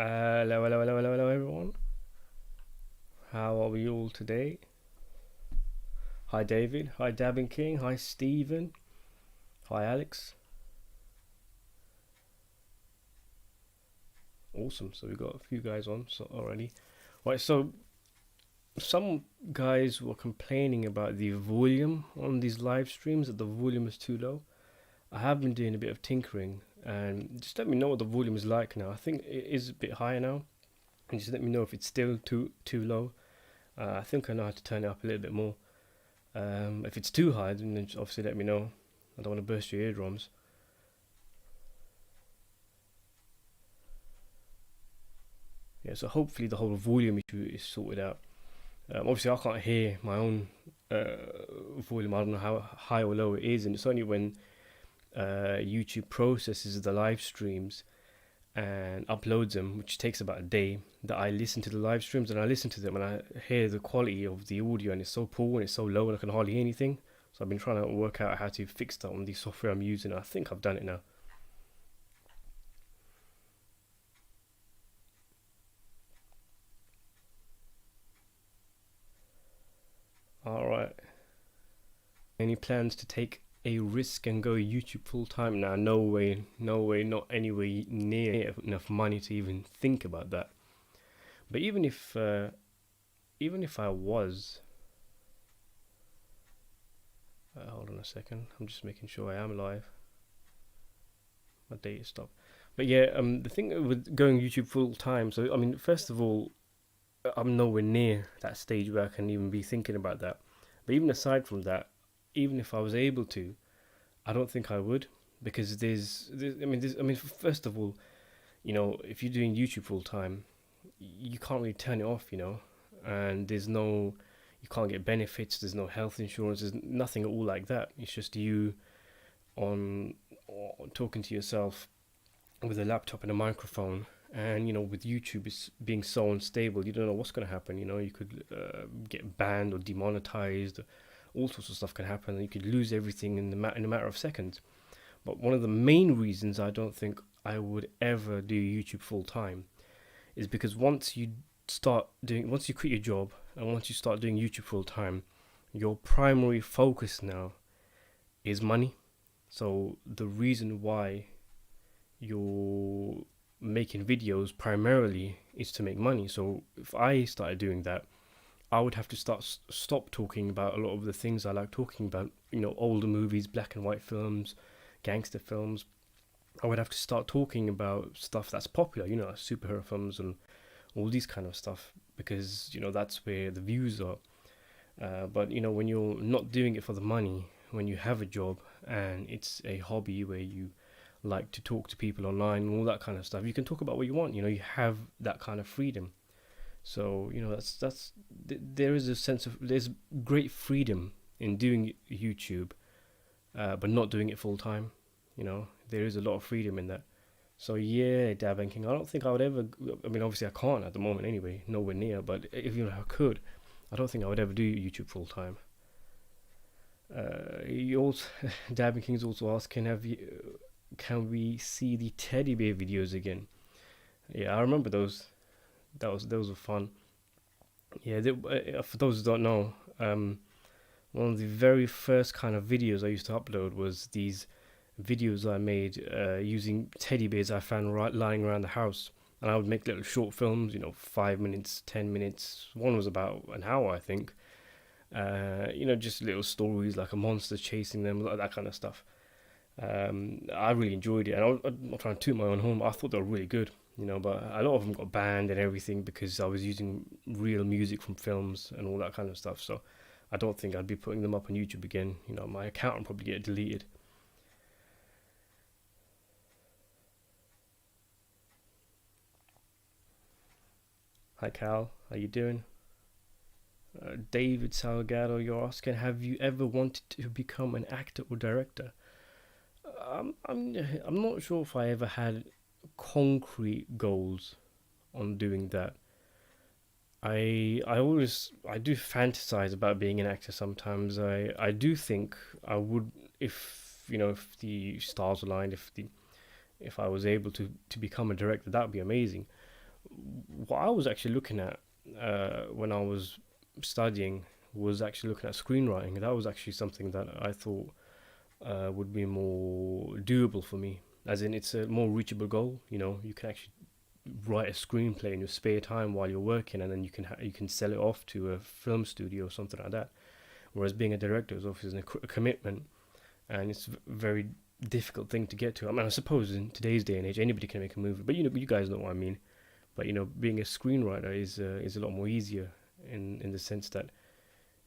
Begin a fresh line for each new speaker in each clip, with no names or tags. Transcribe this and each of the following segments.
Hello, everyone. How are we all today? Hi, David. Hi, Dabin King. Hi, Stephen. Hi, Alex. Awesome. So we got a few guys on already. Right. So some guys were complaining about the volume on these live streams, that the volume is too low. I have been doing a bit of tinkering, and just let me know what the volume is like now. I think it is a bit higher now, and just let me know if it's still too low. I think I know how to turn it up a little bit more. If it's too high, then just obviously let me know. I don't want to burst your eardrums. Yeah, so hopefully the whole volume issue is sorted out. Obviously, I can't hear my own volume. I don't know how high or low it is, and it's only when YouTube processes the live streams and uploads them, which takes about a day, that I listen to the live streams, and I listen to them and I hear the quality of the audio, and it's so poor and it's so low and I can hardly hear anything. So I've been trying to work out how to fix that on the software I'm using. I think I've done it now. All right. Any plans to take a risk and go YouTube full time? Now, no way, no way, not anywhere near enough money to even think about that. But even if I was, hold on a second, I'm just making sure I am live. My data stopped. But yeah, the thing with going YouTube full time. So I mean, first of all, I'm nowhere near that stage where I can even be thinking about that. But even aside from that, even if I was able to, I don't think I would, because I mean, first of all, if you're doing YouTube full time, you can't really turn it off, and you can't get benefits. There's no health insurance. There's nothing at all like that. It's just you on talking to yourself with a laptop and a microphone. And with YouTube is being so unstable, you don't know what's going to happen. You could get banned or demonetized. All sorts of stuff can happen, and you could lose everything in a matter of seconds. But one of the main reasons I don't think I would ever do YouTube full time is because once you quit your job and once you start doing YouTube full time, your primary focus now is money. So the reason why you're making videos primarily is to make money. So if I started doing that, I would have to stop talking about a lot of the things I like talking about. Older movies, black and white films, gangster films. I would have to start talking about stuff that's popular, like superhero films and all these kind of stuff, because that's where the views are. But when you're not doing it for the money, when you have a job and it's a hobby where you like to talk to people online and all that kind of stuff, you can talk about what you want. You have that kind of freedom. So there is a sense of there's great freedom in doing YouTube, but not doing it full time. There is a lot of freedom in that. So yeah, dab banking. I don't think I would ever. I mean, obviously I can't at the moment anyway, nowhere near. But if I could, I don't think I would ever do YouTube full time. You also, Dabbing King's also asking, can we see the teddy bear videos again? Yeah, I remember those. Those were fun. Yeah, for those who don't know, one of the very first kind of videos I used to upload was these videos I made using teddy bears I found lying around the house, and I would make little short films, 5 minutes, 10 minutes. One was about an hour, I think. Just little stories like a monster chasing them, like that kind of stuff. I really enjoyed it, and I'm not trying to toot my own horn. I thought they were really good, but a lot of them got banned and everything because I was using real music from films and all that kind of stuff. So I don't think I'd be putting them up on YouTube again. My account would probably get deleted. Hi Cal, how you doing? David Salgado, you're asking, have you ever wanted to become an actor or director? I'm not sure if I ever had concrete goals on doing that. I do fantasize about being an actor sometimes. I do think I would, if the stars aligned, if I was able to become a director, that would be amazing. what I was actually looking at when I was studying was actually looking at screenwriting. That was actually something that I thought would be more doable for me. As in, it's a more reachable goal. You know, you can actually write a screenplay in your spare time while you're working, and then you can sell it off to a film studio or something like that. Whereas being a director is obviously a commitment, and it's a very difficult thing to get to. I mean, I suppose in today's day and age, anybody can make a movie, but you guys know what I mean. But being a screenwriter is a lot more easier in the sense that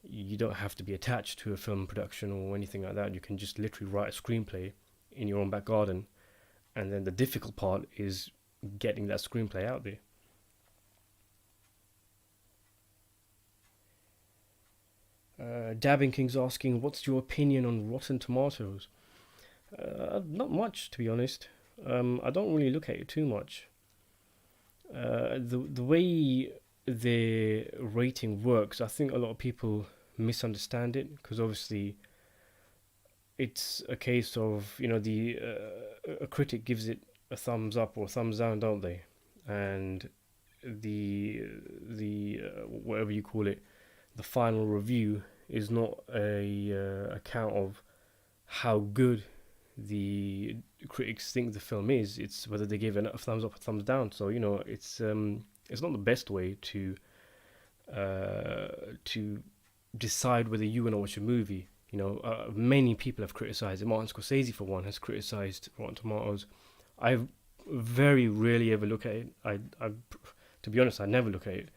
you don't have to be attached to a film production or anything like that. You can just literally write a screenplay in your own back garden, and then the difficult part is getting that screenplay out there. Dabbing King's asking, "What's your opinion on Rotten Tomatoes?" Not much, to be honest. I don't really look at it too much. The way the rating works, I think a lot of people misunderstand it because obviously it's a case of the a critic gives it a thumbs up or a thumbs down, don't they? And the whatever you call it, the final review is not a account of how good the critics think the film is. It's whether they give it a thumbs up or thumbs down. So it's not the best way to decide whether you want to watch a movie. Many people have criticized it. Martin Scorsese, for one, has criticized Rotten Tomatoes. I very rarely ever look at it. To be honest, I never look at it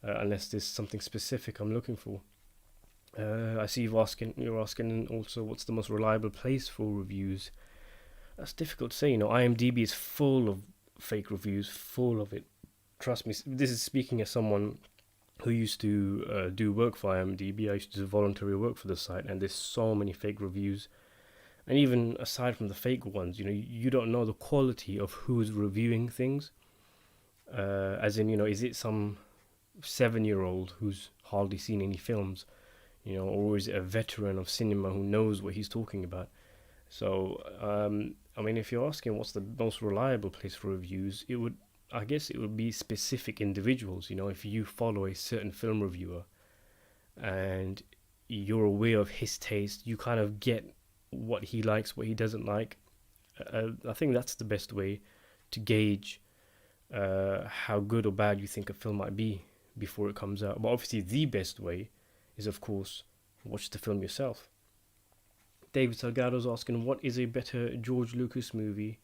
unless there's something specific I'm looking for. I see you're asking also what's the most reliable place for reviews. That's difficult to say. IMDb is full of fake reviews, full of it. Trust me. This is speaking as someone who used to do work for IMDb. I used to do voluntary work for the site, and there's so many fake reviews. And even aside from the fake ones, you don't know the quality of who's reviewing things. As in, is it some 7-year-old who's hardly seen any films? Or is it a veteran of cinema who knows what he's talking about? So, if you're asking what's the most reliable place for reviews, I guess it would be specific individuals. If you follow a certain film reviewer and you're aware of his taste, you kind of get what he likes, what he doesn't like. I think that's the best way to gauge how good or bad you think a film might be before it comes out. But obviously, the best way is, of course, watch the film yourself. David Salgado's asking, what is a better George Lucas movie,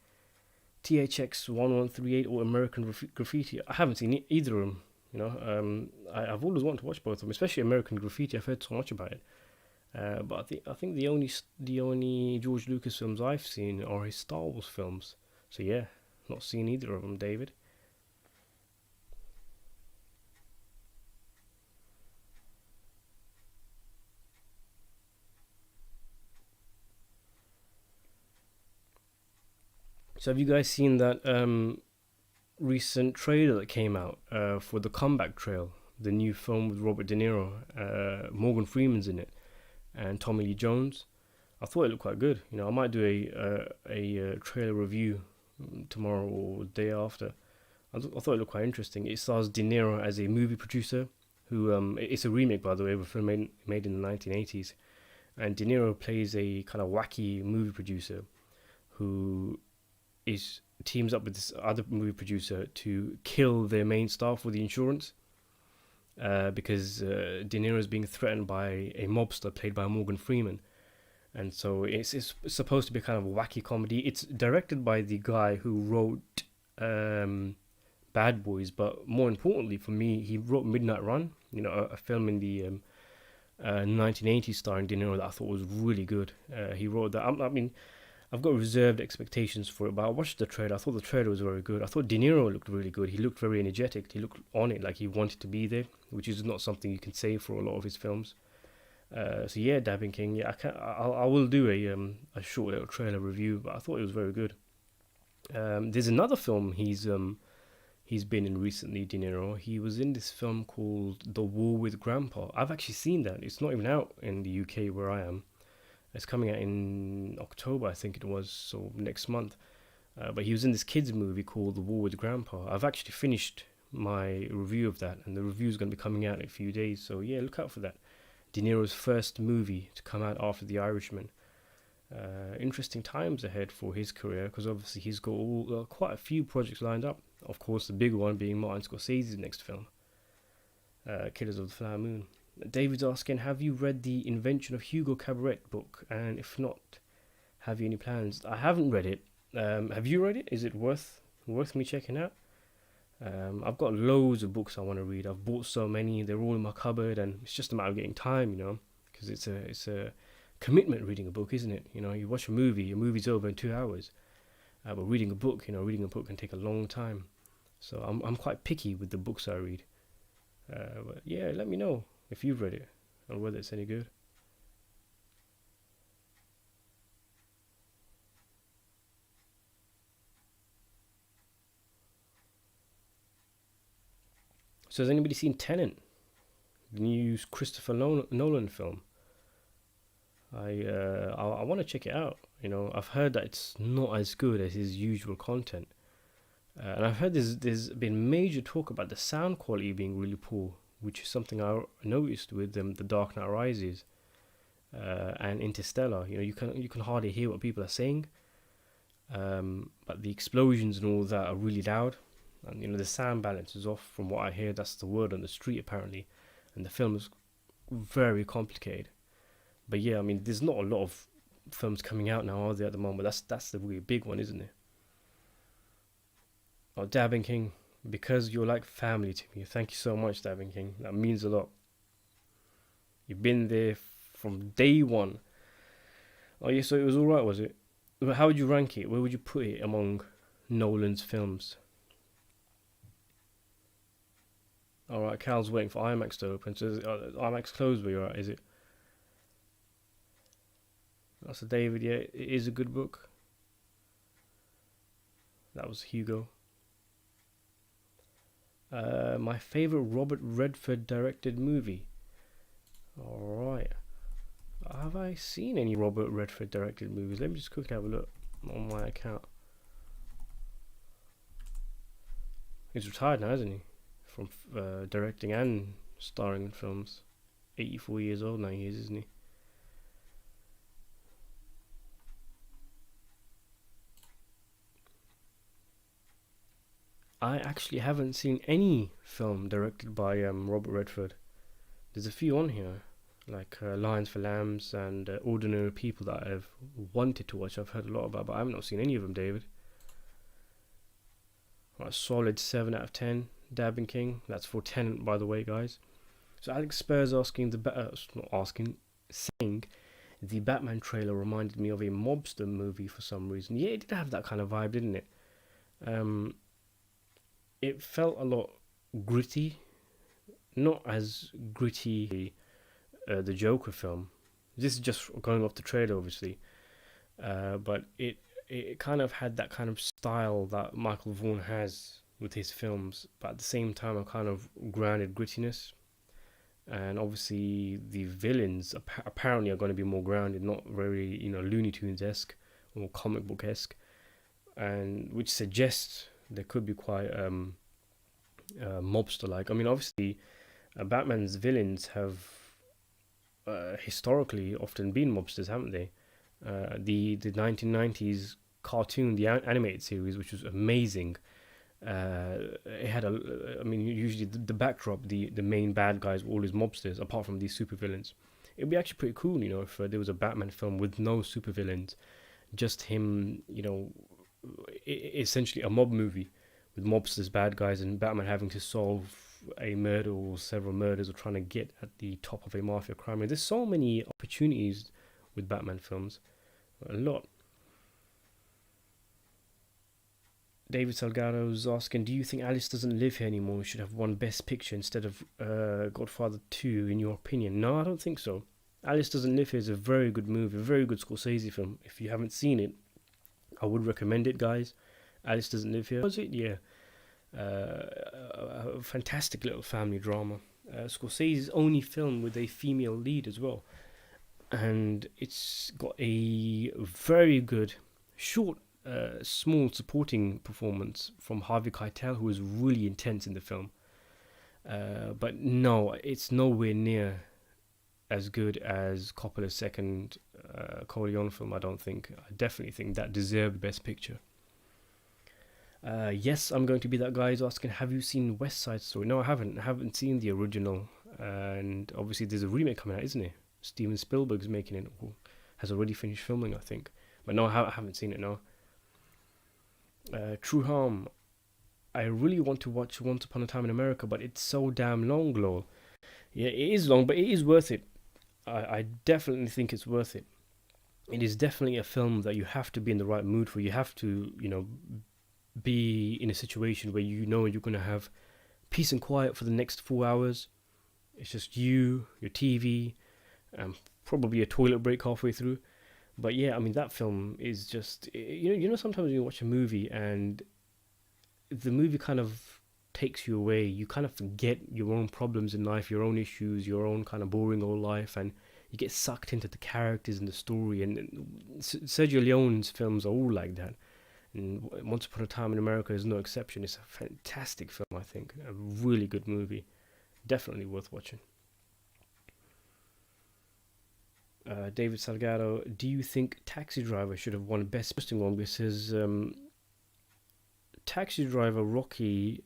THX 1138 or American Graffiti? I haven't seen either of them. I've always wanted to watch both of them, especially American Graffiti. I've heard so much about it. But I think the only George Lucas films I've seen are his Star Wars films. So yeah, not seen either of them, David. So have you guys seen that recent trailer that came out for the Comeback Trail, the new film with Robert De Niro? Morgan Freeman's in it, and Tommy Lee Jones. I thought it looked quite good. I might do a trailer review tomorrow or the day after. I thought it looked quite interesting. It stars De Niro as a movie producer who it's a remake, by the way, of a film made in the 1980s, and De Niro plays a kind of wacky movie producer who teams up with this other movie producer to kill their main star for the insurance because De Niro is being threatened by a mobster played by Morgan Freeman. And so it's supposed to be kind of a wacky comedy. It's directed by the guy who wrote Bad Boys, but more importantly for me, he wrote Midnight Run, a film in the 1980s starring De Niro that I thought was really good. He wrote that. I've got reserved expectations for it, but I watched the trailer. I thought the trailer was very good. I thought De Niro looked really good. He looked very energetic. He looked on it like he wanted to be there, which is not something you can say for a lot of his films. So yeah, Dabbing King. Yeah, I will do a short little trailer review, but I thought it was very good. There's another film he's been in recently, De Niro. He was in this film called The War with Grandpa. I've actually seen that. It's not even out in the UK where I am. It's coming out in October, I think it was, so next month. But he was in this kids movie called The War with Grandpa. I've actually finished my review of that, and the review is going to be coming out in a few days. So yeah, look out for that. De Niro's first movie to come out after The Irishman. Interesting times ahead for his career, because obviously he's got quite a few projects lined up. Of course, the big one being Martin Scorsese's next film, Killers of the Flower Moon. David's asking, have you read the Invention of Hugo Cabaret book? And if not, have you any plans? I haven't read it. Have you read it? Is it worth me checking out? I've got loads of books I want to read. I've bought so many; they're all in my cupboard, and it's just a matter of getting time, because it's a commitment reading a book, isn't it? You watch a movie, your movie's over in 2 hours, but reading a book, reading a book can take a long time. So I'm quite picky with the books I read. But yeah, let me know if you've read it and whether it's any good. So has anybody seen Tenet, the new Christopher Nolan film? I want to check it out. I've heard that it's not as good as his usual content, and I've heard there's been major talk about the sound quality being really poor, which is something I noticed with The Dark Knight Rises and Interstellar. You can hardly hear what people are saying, but the explosions and all that are really loud, and the sound balance is off. From what I hear, that's the word on the street apparently, and the film is very complicated. But yeah, I mean, there's not a lot of films coming out now, are there, at the moment? That's the really big one, isn't it? Oh, Dabbing King, because you're like family to me. Thank you so much, Dabbing King. That means a lot. You've been there from day one. Oh yeah, so it was alright, was it? Well, how would you rank it? Where would you put it among Nolan's films? Alright, Cal's waiting for IMAX to open. So IMAX closed where you're at, is it? That's a David, yeah, it is a good book. That was Hugo. My favorite Robert Redford directed movie. Alright. Have I seen any Robert Redford directed movies? Let me just quickly have a look on my account. He's retired now, isn't he? From directing and starring in films. 84 years old now he is, isn't he? I actually haven't seen any film directed by Robert Redford. There's a few on here, like Lions for Lambs and Ordinary People, that I've wanted to watch. I've heard a lot about, but I haven't not seen any of them, David. Right, solid 7 out of 10. Dabbing King. That's for Tenet, by the way, guys. So Alex Spurs asking not asking, saying the Batman trailer reminded me of a mobster movie for some reason. Yeah, it did have that kind of vibe, didn't it? Um, it felt a lot gritty, not as gritty the Joker film. This is just going off the trailer, obviously, but it kind of had that kind of style that Michael Vaughan has with his films, but at the same time a kind of grounded grittiness. And obviously the villains apparently are going to be more grounded, not very Looney Tunes esque or comic book esque, and which suggests there could be quite mobster like. I mean, obviously, Batman's villains have historically often been mobsters, haven't they? The 1990s cartoon, the animated series, which was amazing. It had I mean, usually the backdrop, the main bad guys were always mobsters, apart from these supervillains. It'd be actually pretty cool, if there was a Batman film with no supervillains, just him, essentially a mob movie with mobsters, bad guys, and Batman having to solve a murder or several murders, or trying to get at the top of a mafia crime. I mean, there's so many opportunities with Batman films, a lot. David Salgado's asking, do you think Alice Doesn't Live Here Anymore should have won Best Picture instead of Godfather 2, in your opinion? No, I don't think so. Alice Doesn't Live Here is a very good movie, a very good Scorsese film. If you haven't seen it, I would recommend it, guys. Alice Doesn't Live Here. Was it? Yeah. A fantastic little family drama. Scorsese's only film with a female lead as well. And it's got a very good, short small supporting performance from Harvey Keitel, who was really intense in the film. But no, it's nowhere near as good as Coppola's second Corleone film. I don't think. I definitely think that deserved Best Picture. Yes, I'm going to be that guy who's asking, have you seen West Side Story? No, I haven't. I haven't seen the original. And obviously, there's a remake coming out, isn't it? Steven Spielberg's making it, or has already finished filming, I think. But no, I haven't seen it, no. True Harm. I really want to watch Once Upon a Time in America, but it's so damn long, lol. Yeah, it is long, but it is worth it. I definitely think it's worth it. It is definitely a film that you have to be in the right mood for. You have to, be in a situation where you know you're going to have peace and quiet for the next 4 hours. It's just you, your TV, and probably a toilet break halfway through. But yeah, I mean that film is just sometimes you watch a movie and the movie kind of takes you away. You kind of forget your own problems in life, your own issues, your own kind of boring old life, and you get sucked into the characters and the story. And Sergio Leone's films are all like that. And Once Upon a Time in America is no exception. It's a fantastic film, I think. A really good movie. Definitely worth watching. David Salgado, do you think Taxi Driver should have won Best Interesting one? Because Taxi Driver, Rocky,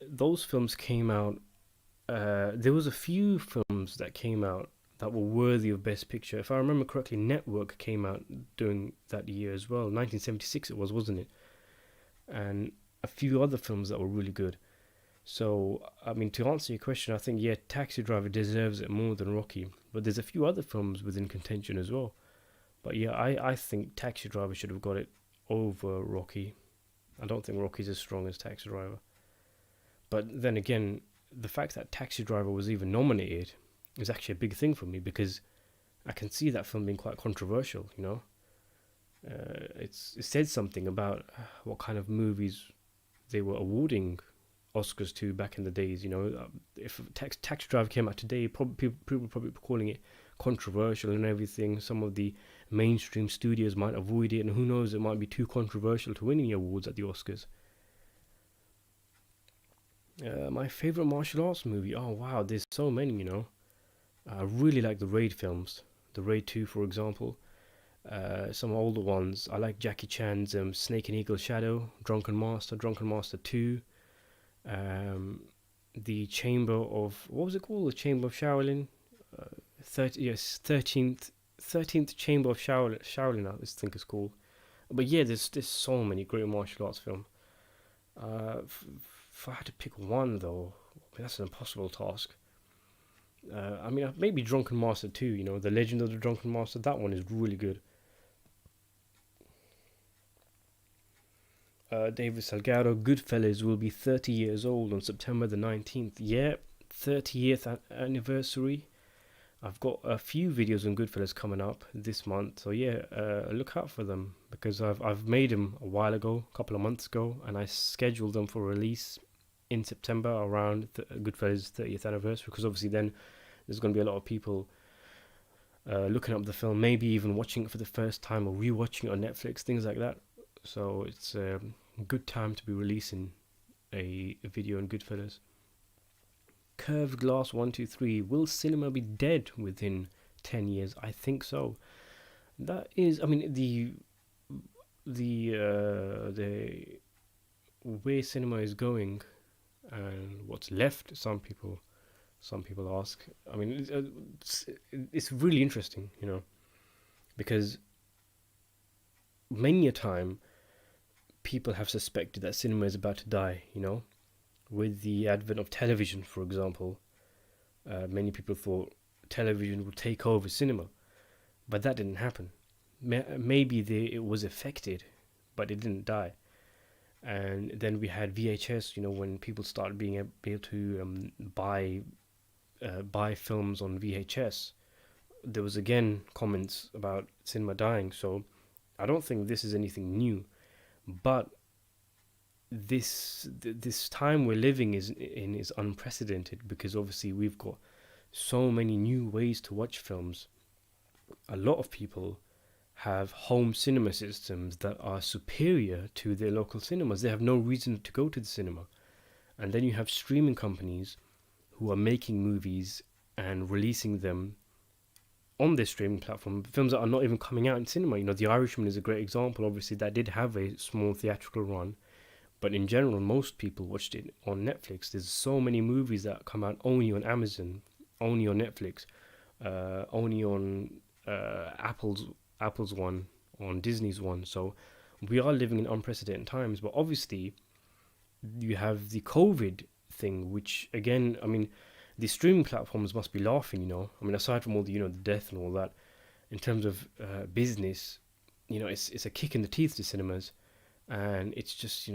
those films came out. There was a few films that came out that were worthy of Best Picture. If I remember correctly, Network came out during that year as well. 1976 it was, wasn't it? And a few other films that were really good. So, I mean, to answer your question, I think, yeah, Taxi Driver deserves it more than Rocky. But there's a few other films within contention as well. But yeah, I think Taxi Driver should have got it over Rocky. I don't think Rocky's as strong as Taxi Driver. But then again, the fact that Taxi Driver was even nominated is actually a big thing for me, because I can see that film being quite controversial, it said something about what kind of movies they were awarding Oscars to back in the days. If Taxi Driver came out today, people would probably be calling it controversial and everything. Some of the mainstream studios might avoid it, and who knows, it might be too controversial to win any awards at the Oscars. My favorite martial arts movie. Oh wow, there's so many. I really like the Raid films. The Raid 2, for example. Some older ones. I like Jackie Chan's Snake and Eagle Shadow, Drunken Master 2. The Chamber of, what was it called? The Chamber of Shaolin. 13th Chamber of Shaolin, I think it's called. But yeah, there's so many great martial arts films. If I had to pick one though, that's an impossible task. I mean, maybe Drunken Master 2, The Legend of the Drunken Master, that one is really good. David Salgado, Goodfellas will be 30 years old on September the 19th. Yeah, 30th anniversary. I've got a few videos on Goodfellas coming up this month, so yeah, look out for them, because I've made them a while ago, a couple of months ago, and I scheduled them for release in September around Goodfellas' 30th anniversary, because obviously then there's going to be a lot of people looking up the film, maybe even watching it for the first time or rewatching it on Netflix, things like that. So it's a good time to be releasing a video on Goodfellas. Curved Glass 123. Will cinema be dead within 10 years? I think so. That is, I mean, the way cinema is going and what's left. Some people ask. I mean, it's really interesting, because many a time people have suspected that cinema is about to die, with the advent of television, for example. Many people thought television would take over cinema, but that didn't happen. Maybe it was affected, but it didn't die. And then we had VHS, when people started being able to buy films on VHS. There was again comments about cinema dying, so I don't think this is anything new, but this time we're living is unprecedented, because obviously we've got so many new ways to watch films. A lot of people have home cinema systems that are superior to their local cinemas. They have no reason to go to the cinema. And then you have streaming companies who are making movies and releasing them on their streaming platform, films that are not even coming out in cinema. You know, The Irishman is a great example. Obviously, that did have a small theatrical run, but in general, most people watched it on Netflix. There's so many movies that come out only on Amazon, only on Netflix, only on Apple's one, on Disney's one. So we are living in unprecedented times. But obviously, you have the COVID thing, which again, I mean, the streaming platforms must be laughing. You know, I mean, aside from all the the death and all that, in terms of business, it's a kick in the teeth to cinemas, and it's just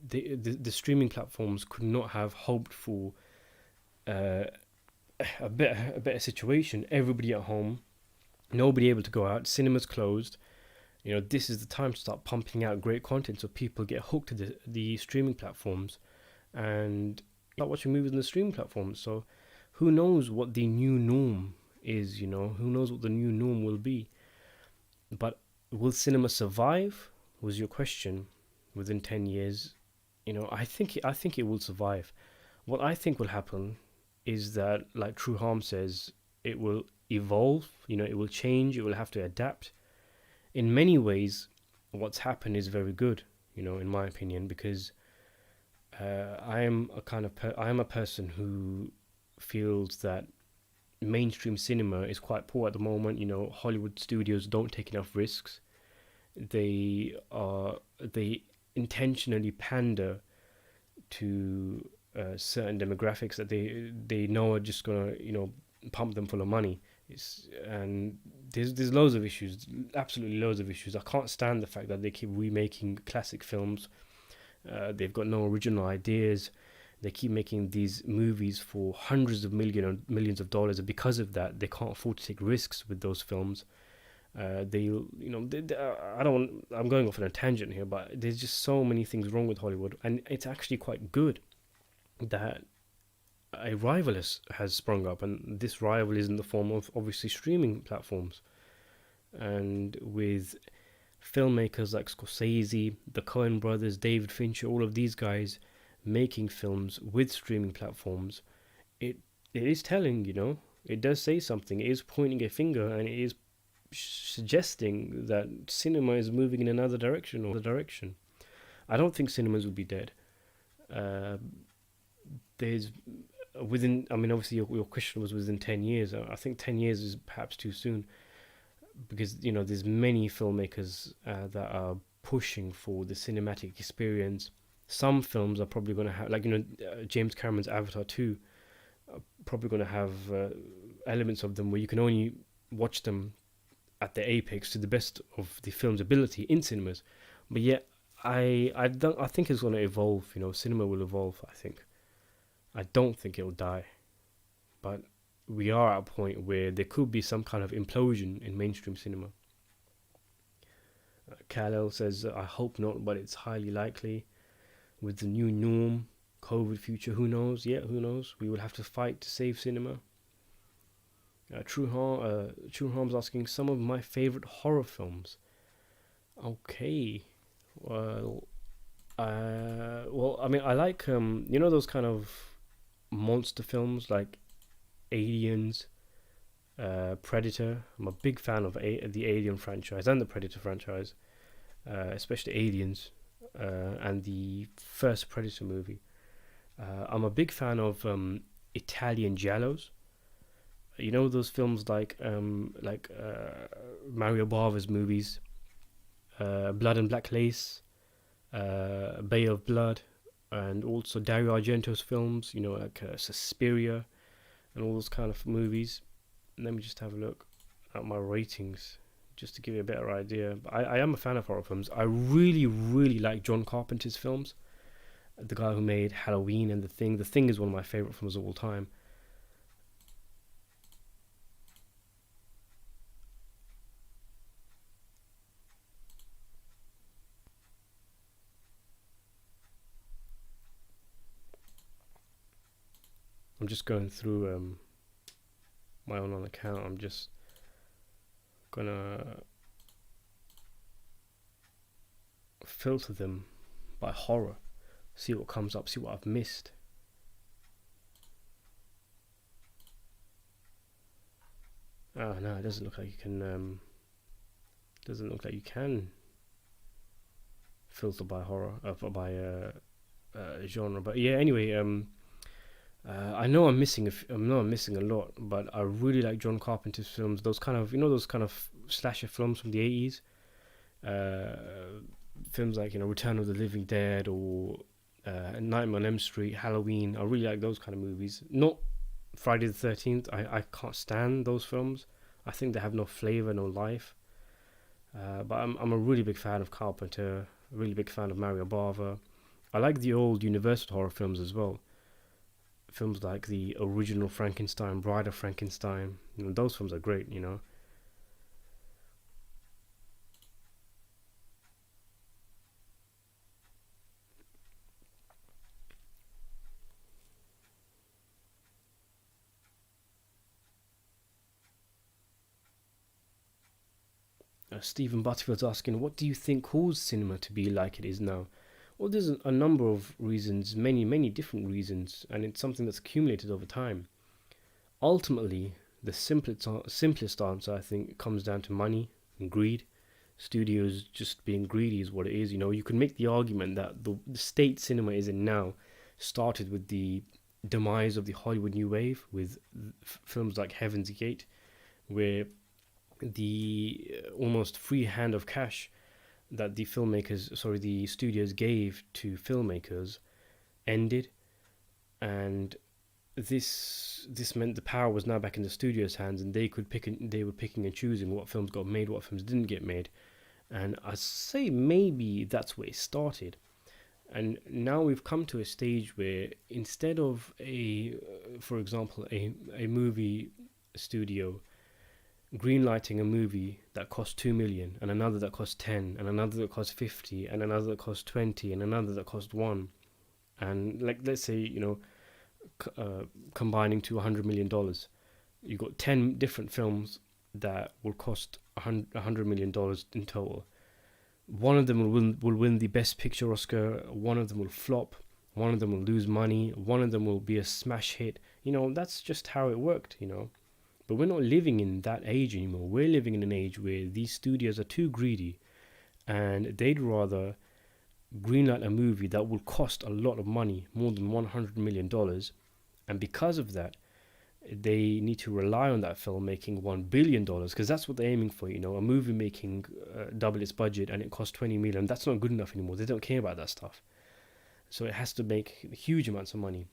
the streaming platforms could not have hoped for uh, a better situation. Everybody at home, nobody able to go out, cinemas closed. This is the time to start pumping out great content so people get hooked to the streaming platforms and start watching movies on the streaming platforms. So who knows what the new norm is? Who knows what the new norm will be? But will cinema survive? Was your question? Within 10 years, I think it will survive. What I think will happen is that, like True Harm says, it will evolve. It will change. It will have to adapt. In many ways, what's happened is very good. In my opinion, because I am a person who feels that mainstream cinema is quite poor at the moment. Hollywood studios don't take enough risks. They intentionally pander to certain demographics that they know are just gonna pump them full of money. And there's loads of issues, absolutely loads of issues. I can't stand the fact that they keep remaking classic films. They've got no original ideas. They keep making these movies for hundreds of millions of dollars, and because of that, they can't afford to take risks with those films. I don't. I'm going off on a tangent here, but there's just so many things wrong with Hollywood, and it's actually quite good that a rival has sprung up, and this rival is in the form of obviously streaming platforms, and with filmmakers like Scorsese, the Coen brothers, David Fincher, all of these guys making films with streaming platforms. It is telling. It does say something. It is pointing a finger, and it is suggesting that cinema is moving in another direction or the direction. I don't think cinemas will be dead. Uh, there's within. I mean, obviously, your question was within 10 years. I think 10 years is perhaps too soon, because there's many filmmakers that are pushing for the cinematic experience. Some films are probably going to have, like James Cameron's Avatar 2, probably going to have elements of them where you can only watch them at the apex to the best of the film's ability in cinemas. But yet, I think it's going to evolve. Cinema will evolve. I don't think it'll die, but we are at a point where there could be some kind of implosion in mainstream cinema. Kal-El says, I hope not, but it's highly likely. With the new norm, COVID future, who knows? Yeah, who knows? We will have to fight to save cinema. True Harm's asking some of my favorite horror films. Okay, well, I mean, I like those kind of monster films like Aliens, Predator. I'm a big fan of the Alien franchise and the Predator franchise, especially Aliens, and the first Predator movie. I'm a big fan of Italian giallos. Those films like Mario Bava's movies, Blood and Black Lace, Bay of Blood, and also Dario Argento's films. Like Suspiria, and all those kind of movies. Let me just have a look at my ratings, just to give you a better idea. But I am a fan of horror films. I really, really like John Carpenter's films. The guy who made Halloween and The Thing. The Thing is one of my favorite films of all time. I'm just going through my own account. I'm just gonna filter them by horror, see what comes up, see what I've missed. Oh no, it doesn't look like you can. Doesn't look like you can filter by horror, by genre. But yeah, anyway, I know I'm missing. I know I'm missing a lot, but I really like John Carpenter's films. Those kind of, those kind of slasher films from the 80s. Uh, Films like Return of the Living Dead or Nightmare on Elm Street, Halloween. I really like those kind of movies. Not Friday the 13th. I can't stand those films. I think they have no flavor, no life. But I'm a really big fan of Carpenter. A really big fan of Mario Bava. I like the old Universal horror films as well. Films like the original Frankenstein, Bride of Frankenstein. Those films are great. Stephen Butterfield's asking, what do you think caused cinema to be like it is now? Well, there's a number of reasons, many, many different reasons, and it's something that's accumulated over time. Ultimately, the simplest answer, I think, comes down to money and greed. Studios just being greedy is what it is. You can make the argument that the state cinema is in now started with the demise of the Hollywood New Wave with films like Heaven's Gate, where the almost free hand of cash that the studios gave to filmmakers ended, and this meant the power was now back in the studio's hands, and they were picking and choosing what films got made, what films didn't get made, and I say maybe that's where it started. And now we've come to a stage where instead of for example, a movie studio greenlighting a movie that costs 2 million and another that costs 10 and another that costs 50 and another that costs 20 and another that costs 1, and like let's say combining to $100 million, you got 10 different films that will cost $100 million in total. One of them will win the best picture Oscar, one of them will flop, one of them will lose money, one of them will be a smash hit. That's just how it worked. But we're not living in that age anymore. We're living in an age where these studios are too greedy, and they'd rather greenlight a movie that will cost a lot of money, more than $100 million, and because of that, they need to rely on that film making $1 billion, because that's what they're aiming for. A movie making double its budget and it costs 20 million. That's not good enough anymore. They don't care about that stuff. So it has to make huge amounts of money.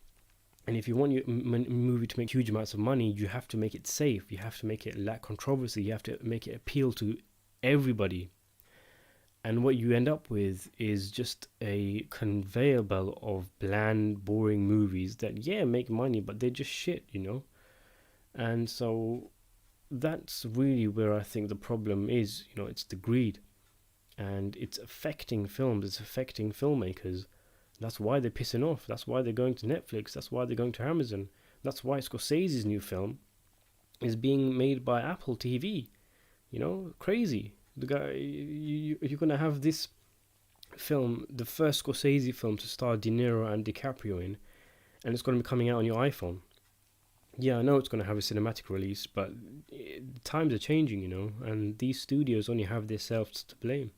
And if you want your movie to make huge amounts of money, you have to make it safe. You have to make it lack controversy. You have to make it appeal to everybody. And what you end up with is just a conveyor belt of bland, boring movies that, make money, but they're just shit. And so that's really where I think the problem is. It's the greed. And it's affecting films. It's affecting filmmakers. That's why they're pissing off. That's why they're going to Netflix. That's why they're going to Amazon. That's why Scorsese's new film is being made by Apple TV. Crazy. The guy, you're going to have this film, the first Scorsese film to star De Niro and DiCaprio in, and it's going to be coming out on your iPhone. Yeah, I know it's going to have a cinematic release, but times are changing, and these studios only have themselves to blame.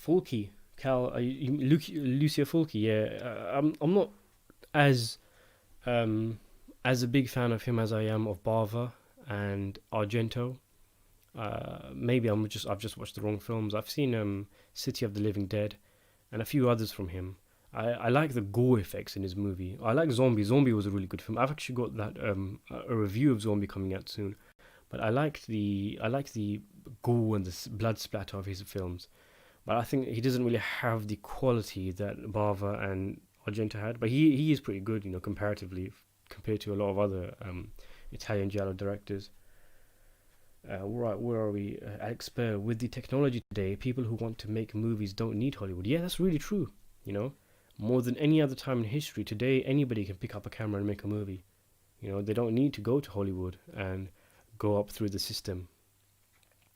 Fulci, Lucia Fulci. Yeah, I'm not as as a big fan of him as I am of Bava and Argento. Maybe I've just watched the wrong films. I've seen City of the Living Dead and a few others from him. I like the gore effects in his movie. I like Zombie. Zombie was a really good film. I've actually got that a review of Zombie coming out soon. But I like the gore and the blood splatter of his films. But I think he doesn't really have the quality that Bava and Argento had. But he is pretty good, comparatively compared to a lot of other Italian giallo directors. Right, where are we? Alex Burr, with the technology today, people who want to make movies don't need Hollywood. Yeah, that's really true. You know, more than any other time in history. Today, anybody can pick up a camera and make a movie. You know, they don't need to go to Hollywood and go up through the system.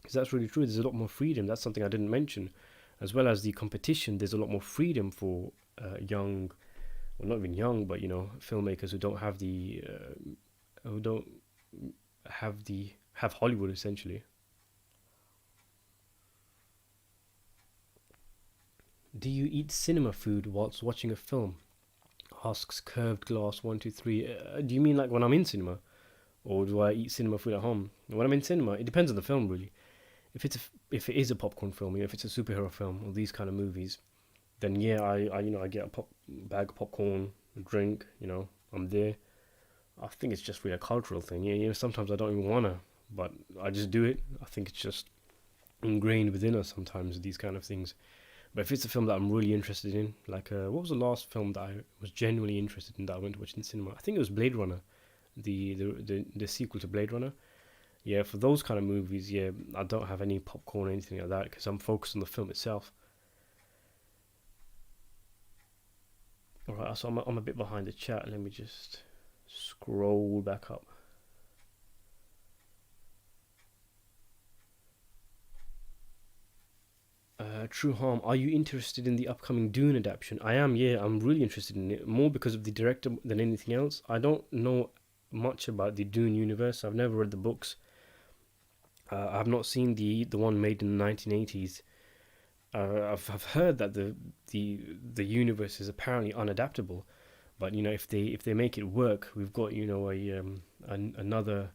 Because that's really true. There's a lot more freedom. That's something I didn't mention. As well as the competition, there's a lot more freedom for young, well, not even young, but filmmakers who don't have who don't have Hollywood essentially. Do you eat cinema food whilst watching a film? Asks Curved Glass 123. Do you mean like when I'm in cinema, or do I eat cinema food at home? When I'm in cinema, it depends on the film really. If it is a popcorn film, if it's a superhero film or these kind of movies, then yeah, I get a bag of popcorn, a drink. I'm there. I think it's just really a cultural thing. Yeah, sometimes I don't even wanna, but I just do it. I think it's just ingrained within us sometimes, these kind of things. But if it's a film that I'm really interested in, like what was the last film that I was genuinely interested in that I went to watch in cinema? I think it was Blade Runner, the sequel to Blade Runner. Yeah, for those kind of movies, yeah, I don't have any popcorn or anything like that because I'm focused on the film itself. All right, so I'm a bit behind the chat. Let me just scroll back up. True Harm, are you interested in the upcoming Dune adaptation? I am, yeah, I'm really interested in it, more because of the director than anything else. I don't know much about the Dune universe. I've never read the books. I've not seen the one made in the 1980s. I've heard that the universe is apparently unadaptable, but if they make it work, we've got another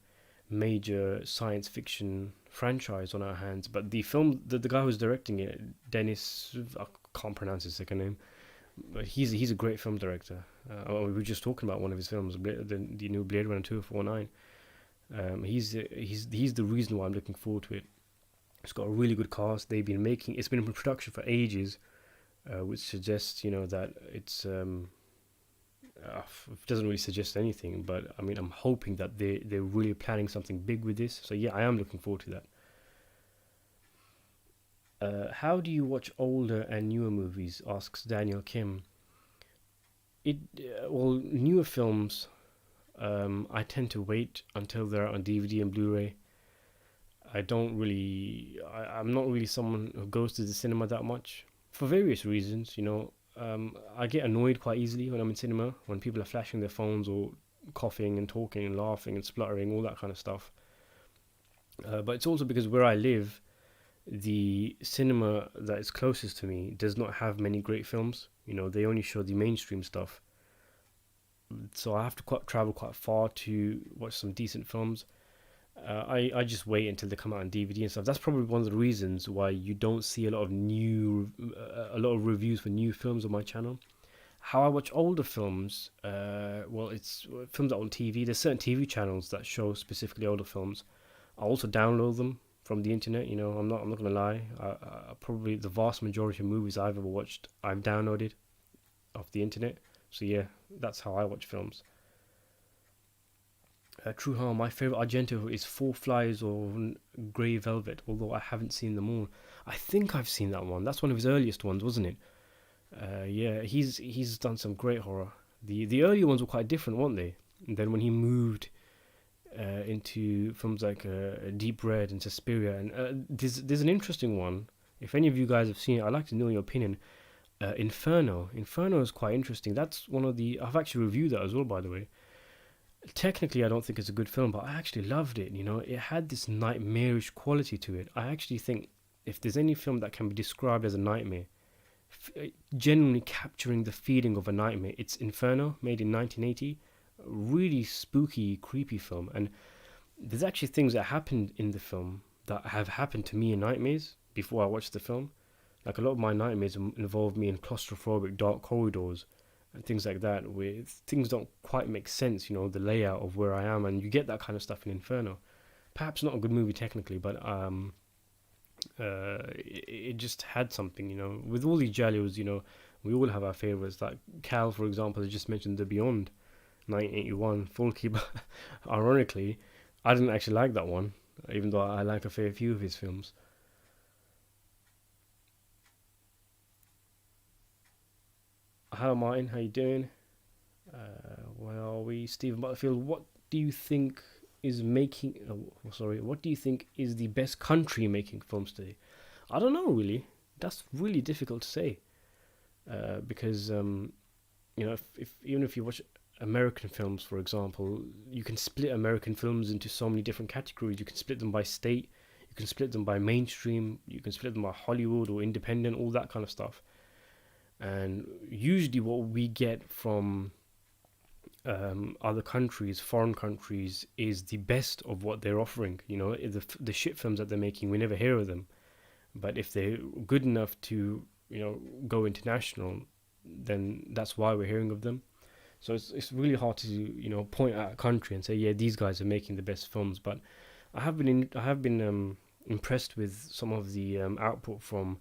major science fiction franchise on our hands. But the guy who's directing it, Denis, I can't pronounce his second name, but he's a great film director. We were just talking about one of his films, the new Blade Runner 2049. He's the reason why I'm looking forward to it. It's got a really good cast. It's been in production for ages, which suggests that it doesn't really suggest anything. But I mean, I'm hoping that they're really planning something big with this. So yeah, I am looking forward to that. How do you watch older and newer movies? Asks Daniel Kim. Newer films, I tend to wait until they're on DVD and Blu-ray. I'm not really someone who goes to the cinema that much for various reasons. I get annoyed quite easily when I'm in cinema, when people are flashing their phones or coughing and talking and laughing and spluttering, all that kind of stuff. But it's also because where I live, the cinema that is closest to me does not have many great films. They only show the mainstream stuff. So I have to travel quite far to watch some decent films. I just wait until they come out on DVD and stuff. That's probably one of the reasons why you don't see a lot of reviews for new films on my channel. How I watch older films, it's films that are on TV. There's certain TV channels that show specifically older films. I also download them from the internet. I'm not gonna lie. Probably the vast majority of movies I've ever watched, I've downloaded off the internet. So yeah, that's how I watch films. True Harm, my favorite Argento is Four Flies or Grey Velvet, although I haven't seen them all. I think I've seen that one. That's one of his earliest ones, wasn't it? Yeah, he's done some great horror. The earlier ones were quite different, weren't they? And then when he moved into films like Deep Red and Suspiria, and there's an interesting one. If any of you guys have seen it, I'd like to know your opinion. Inferno. Inferno is quite interesting. That's one of the. I've actually reviewed that as well, by the way. Technically, I don't think it's a good film, but I actually loved it. It had this nightmarish quality to it. I actually think if there's any film that can be described as a nightmare, genuinely capturing the feeling of a nightmare, it's Inferno, made in 1980. A really spooky, creepy film. And there's actually things that happened in the film that have happened to me in nightmares before I watched the film. Like a lot of my nightmares involve me in claustrophobic dark corridors and things like that, where things don't quite make sense, the layout of where I am, and you get that kind of stuff in Inferno. Perhaps not a good movie technically, but it just had something, With all these Jallios, we all have our favourites. Like Cal, for example, I just mentioned The Beyond, 1981, Full Keeper. Ironically, I didn't actually like that one, even though I like a fair few of his films. Hello, Martin. How you doing? Where are we? Stephen Butterfield. What do you think is making? Sorry. What do you think is the best country making films today? I don't know really. That's really difficult to say. Because if even if you watch American films, for example, you can split American films into so many different categories. You can split them by state. You can split them by mainstream. You can split them by Hollywood or independent. All that kind of stuff. And usually, what we get from other countries, foreign countries, is the best of what they're offering. The shit films that they're making, we never hear of them. But if they're good enough to, go international, then that's why we're hearing of them. So it's really hard to point at a country and say, yeah, these guys are making the best films. But I have been impressed with some of the output from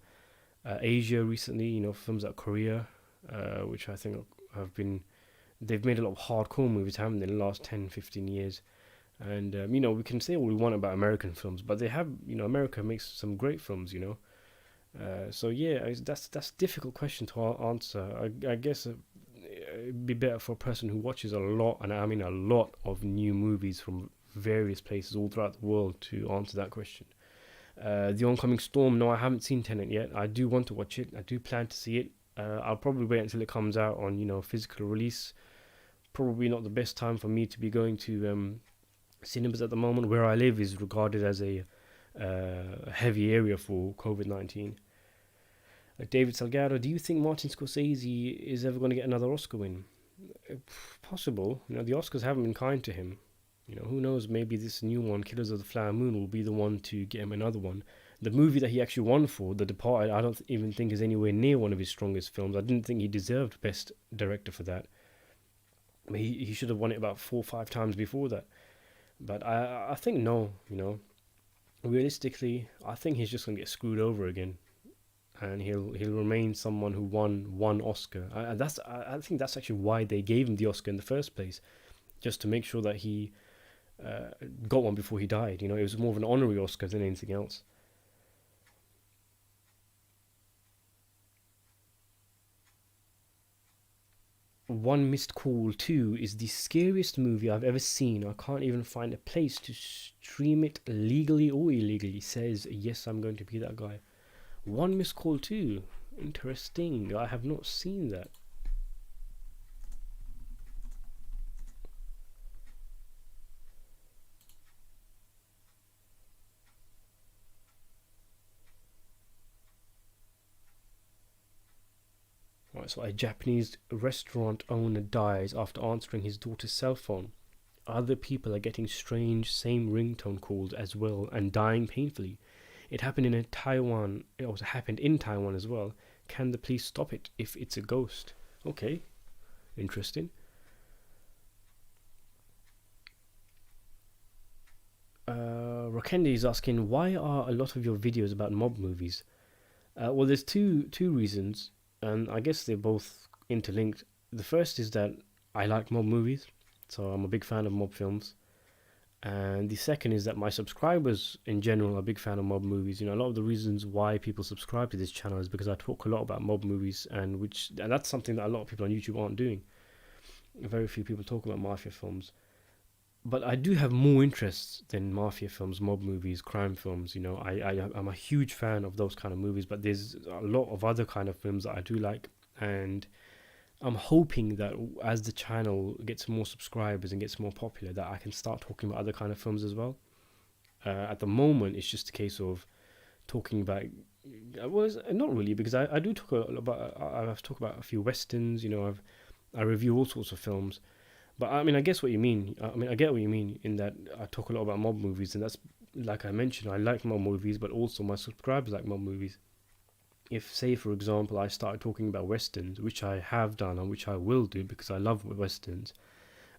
Asia recently. Films like Korea, which I think have been they've made a lot of hardcore movies, haven't they, in the last 10, 15 years. And, we can say all we want about American films, but they have, America makes some great films, So, yeah, that's a difficult question to answer. I guess it'd be better for a person who watches a lot, and I mean a lot of new movies from various places all throughout the world to answer that question. The Oncoming Storm, no, I haven't seen Tenet yet. I do want to watch it. I do plan to see it. I'll probably wait until it comes out on, physical release. Probably not the best time for me to be going to cinemas at the moment. Where I live is regarded as a heavy area for COVID-19. David Salgado, do you think Martin Scorsese is ever going to get another Oscar win? Possible. The Oscars haven't been kind to him. Who knows? Maybe this new one, Killers of the Flower Moon, will be the one to get him another one. The movie that he actually won for, The Departed, I don't even think is anywhere near one of his strongest films. I didn't think he deserved Best Director for that. He should have won it about 4 or 5 times before that. But I think no, realistically, I think he's just gonna get screwed over again, and he'll remain someone who won one Oscar. I think that's actually why they gave him the Oscar in the first place, just to make sure that he got one before he died. It was more of an honorary Oscar than anything else. One Missed Call 2 is the scariest movie I've ever seen. I can't even find a place to stream it legally or illegally. Says, yes, I'm going to be that guy. One Missed Call 2. Interesting. I have not seen that. Right, so a Japanese restaurant owner dies after answering his daughter's cell phone. Other people are getting strange same ringtone calls as well and dying painfully. It happened in Taiwan. It also happened in Taiwan as well. Can the police stop it if it's a ghost? Okay, interesting. Rakendi is asking, why are a lot of your videos about mob movies? Well, there's two reasons, and I guess they're both interlinked. The first is that I like mob movies, so I'm a big fan of mob films. And the second is that my subscribers in general are a big fan of mob movies. A lot of the reasons why people subscribe to this channel is because I talk a lot about mob movies, and that's something that a lot of people on YouTube aren't doing. Very few people talk about mafia films. But I do have more interests than mafia films, mob movies, crime films. I'm a huge fan of those kind of movies, but there's a lot of other kind of films that I do like, and I'm hoping that as the channel gets more subscribers and gets more popular, that I can start talking about other kind of films as well. At the moment, it's just a case of talking about. Well, not really, because I do talk about. I've talked about a few westerns. I review all sorts of films. But I mean, I guess what you mean. I get what you mean in that I talk a lot about mob movies, and that's like I mentioned. I like mob movies, but also my subscribers like mob movies. If, say, for example, I started talking about westerns, which I have done and which I will do because I love westerns,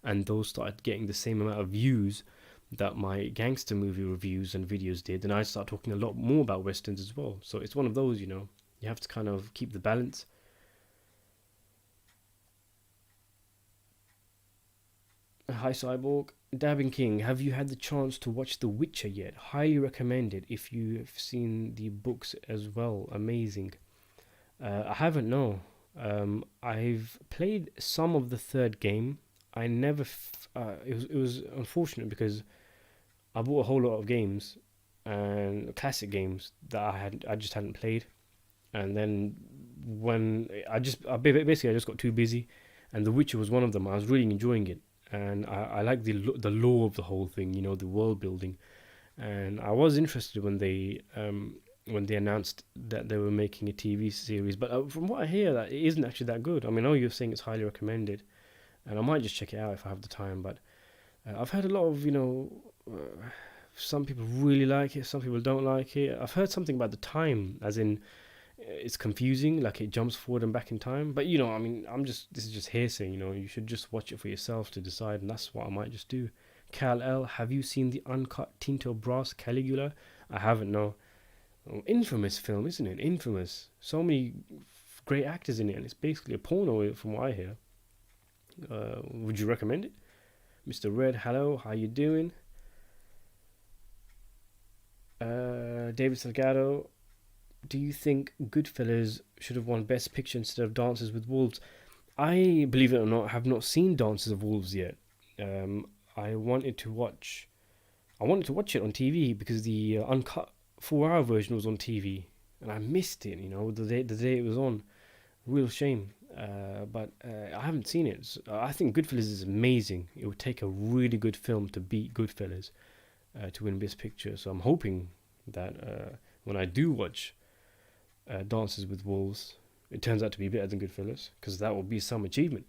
and those started getting the same amount of views that my gangster movie reviews and videos did, then I start talking a lot more about westerns as well. So it's one of those, you have to kind of keep the balance. Hi Cyborg. Dabbing King, have you had the chance to watch The Witcher yet? Highly recommend it if you've seen the books as well. Amazing. I haven't, no. I've played some of the third game. I never. It was unfortunate because I bought a whole lot of games and classic games that I just hadn't played, and then when basically I just got too busy, and The Witcher was one of them. I was really enjoying it, and I like the lore of the whole thing, the world building, and I was interested when they announced that they were making a TV series. But from what I hear, that it isn't actually that good. I mean, I know you're saying it's highly recommended, and I might just check it out if I have the time. But I've heard a lot of some people really like it, some people don't like it. I've heard something about the time, as in it's confusing, like it jumps forward and back in time. But I mean, this is just hearsay. You should just watch it for yourself to decide, and that's what I might just do. Cal L, have you seen the uncut Tinto Brass Caligula? I haven't. No. Oh, infamous film, isn't it? Infamous. So many great actors in it, and it's basically a porno, from what I hear. Would you recommend it, Mr. Red? Hello, how you doing? David Salgado, do you think Goodfellas should have won Best Picture instead of Dances with Wolves? I, believe it or not, have not seen Dances of Wolves yet. Um, I wanted to watch. I wanted to watch it on TV because the uncut 4 hour version was on TV, and I missed it. The day it was on. Real shame. But I haven't seen it. I think Goodfellas is amazing. It would take a really good film to beat Goodfellas to win Best Picture. So I'm hoping that when I do watch Dances with Wolves, it turns out to be better than Goodfellas, because that will be some achievement.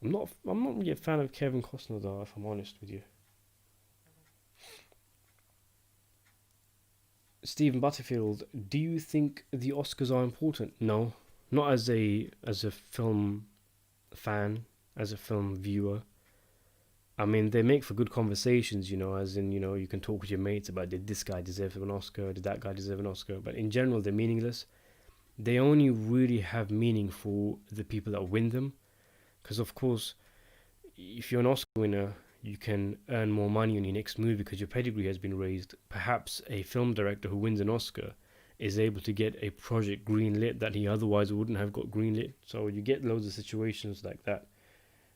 I'm not really a fan of Kevin Costner though, if I'm honest with you. Stephen Butterfield, do you think the Oscars are important? No, not as a film fan, as a film viewer. I mean, they make for good conversations, as in, you can talk with your mates about, did this guy deserve an Oscar, did that guy deserve an Oscar? But in general, they're meaningless. They only really have meaning for the people that win them. Because, of course, if you're an Oscar winner, you can earn more money on your next movie because your pedigree has been raised. Perhaps a film director who wins an Oscar is able to get a project greenlit that he otherwise wouldn't have got greenlit. So you get loads of situations like that.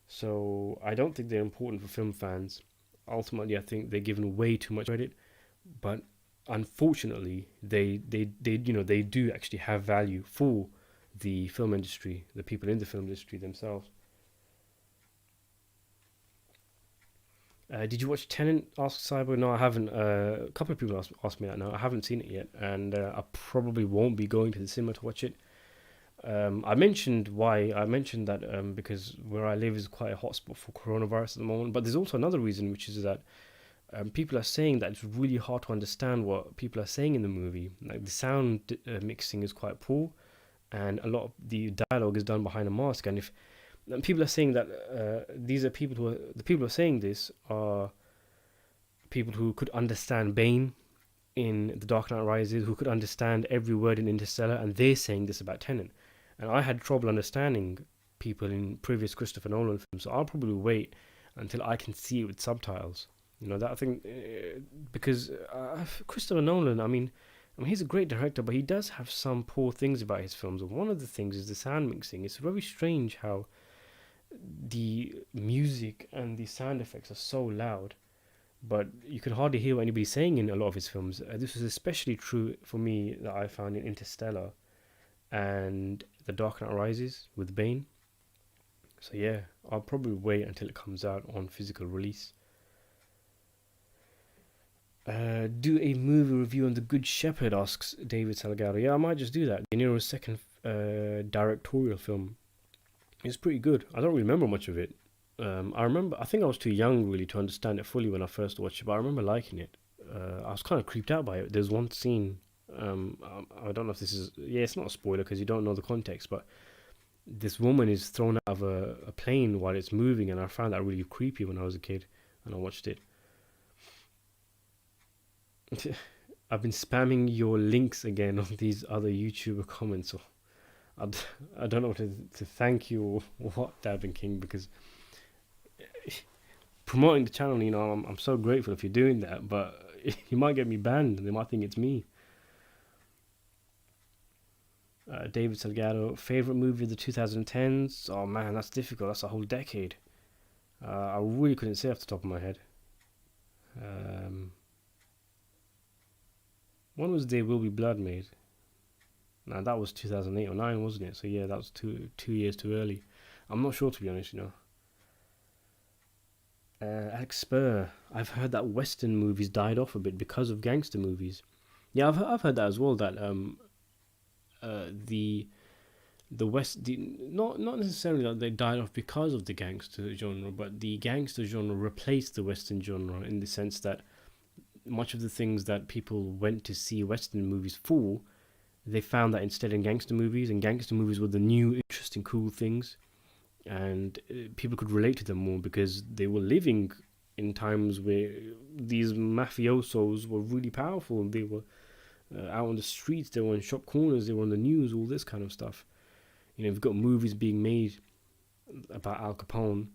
So I don't think they're important for film fans. Ultimately, I think they're given way too much credit. But unfortunately, they do actually have value for the film industry, the people in the film industry themselves. Did you watch Tenet? Asked Cyber. No, I haven't. A couple of people asked me that now. I haven't seen it yet, and I probably won't be going to the cinema to watch it. I mentioned why. I mentioned that because where I live is quite a hotspot for coronavirus at the moment. But there's also another reason, which is that people are saying that it's really hard to understand what people are saying in the movie. Like the sound mixing is quite poor, and a lot of the dialogue is done behind a mask. And people are saying that these are people the people who are saying this are people who could understand Bane in The Dark Knight Rises, who could understand every word in Interstellar, and they're saying this about Tenet. And I had trouble understanding people in previous Christopher Nolan films, so I'll probably wait until I can see it with subtitles. That I think because Christopher Nolan, I mean, he's a great director, but he does have some poor things about his films. And one of the things is the sound mixing. It's very strange how the music and the sound effects are so loud, but you can hardly hear what anybody's saying in a lot of his films. This was especially true for me that I found in Interstellar and The Dark Knight Rises with Bane. So yeah, I'll probably wait until it comes out on physical release. Do a movie review on The Good Shepherd, asks David Salgado. Yeah, I might just do that. De Niro's second directorial film. It's pretty good. I don't remember much of it. I think I was too young really to understand it fully when I first watched it, but I remember liking it. I was kind of creeped out by it. There's one scene, I don't know if this is, yeah, it's not a spoiler because you don't know the context, but this woman is thrown out of a plane while it's moving, and I found that really creepy when I was a kid and I watched it. I've been spamming your links again on these other YouTuber comments, so I, I don't know what to thank you or what, Davin King, because promoting the channel, I'm so grateful if you're doing that, but you might get me banned and they might think it's me. David Salgado, favorite movie of the 2010s? Oh man, that's difficult. That's a whole decade. I really couldn't say off the top of my head. Um, when was There Will Be Blood made? Now that was 2008 or 9, wasn't it? So yeah, that was two years too early. I'm not sure, to be honest. Alex Spur. I've heard that Western movies died off a bit because of gangster movies. Yeah, I've heard that as well. That the West not necessarily that they died off because of the gangster genre, but the gangster genre replaced the Western genre in the sense that much of the things that people went to see Western movies for, they found that instead in gangster movies, and gangster movies were the new, interesting, cool things, and people could relate to them more because they were living in times where these mafiosos were really powerful. They were out on the streets, they were in shop corners, they were on the news, all this kind of stuff. You've got movies being made about Al Capone,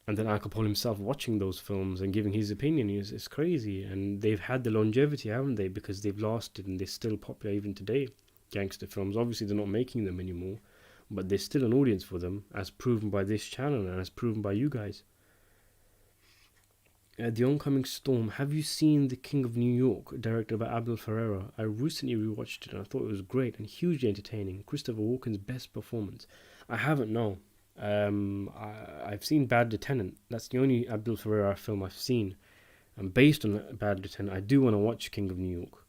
and then Al Capone himself watching those films and giving his opinion is crazy. And they've had the longevity, haven't they? Because they've lasted and they're still popular even today. Gangster films, obviously, they're not making them anymore, but there's still an audience for them, as proven by this channel and as proven by you guys. The Oncoming Storm. Have you seen The King of New York, directed by Abdul Ferreira? I recently rewatched it and I thought it was great and hugely entertaining. Christopher Walken's best performance. I haven't, no. I've seen Bad Lieutenant. That's the only Abdul Ferreira film I've seen. And based on Bad Lieutenant, I do want to watch King of New York.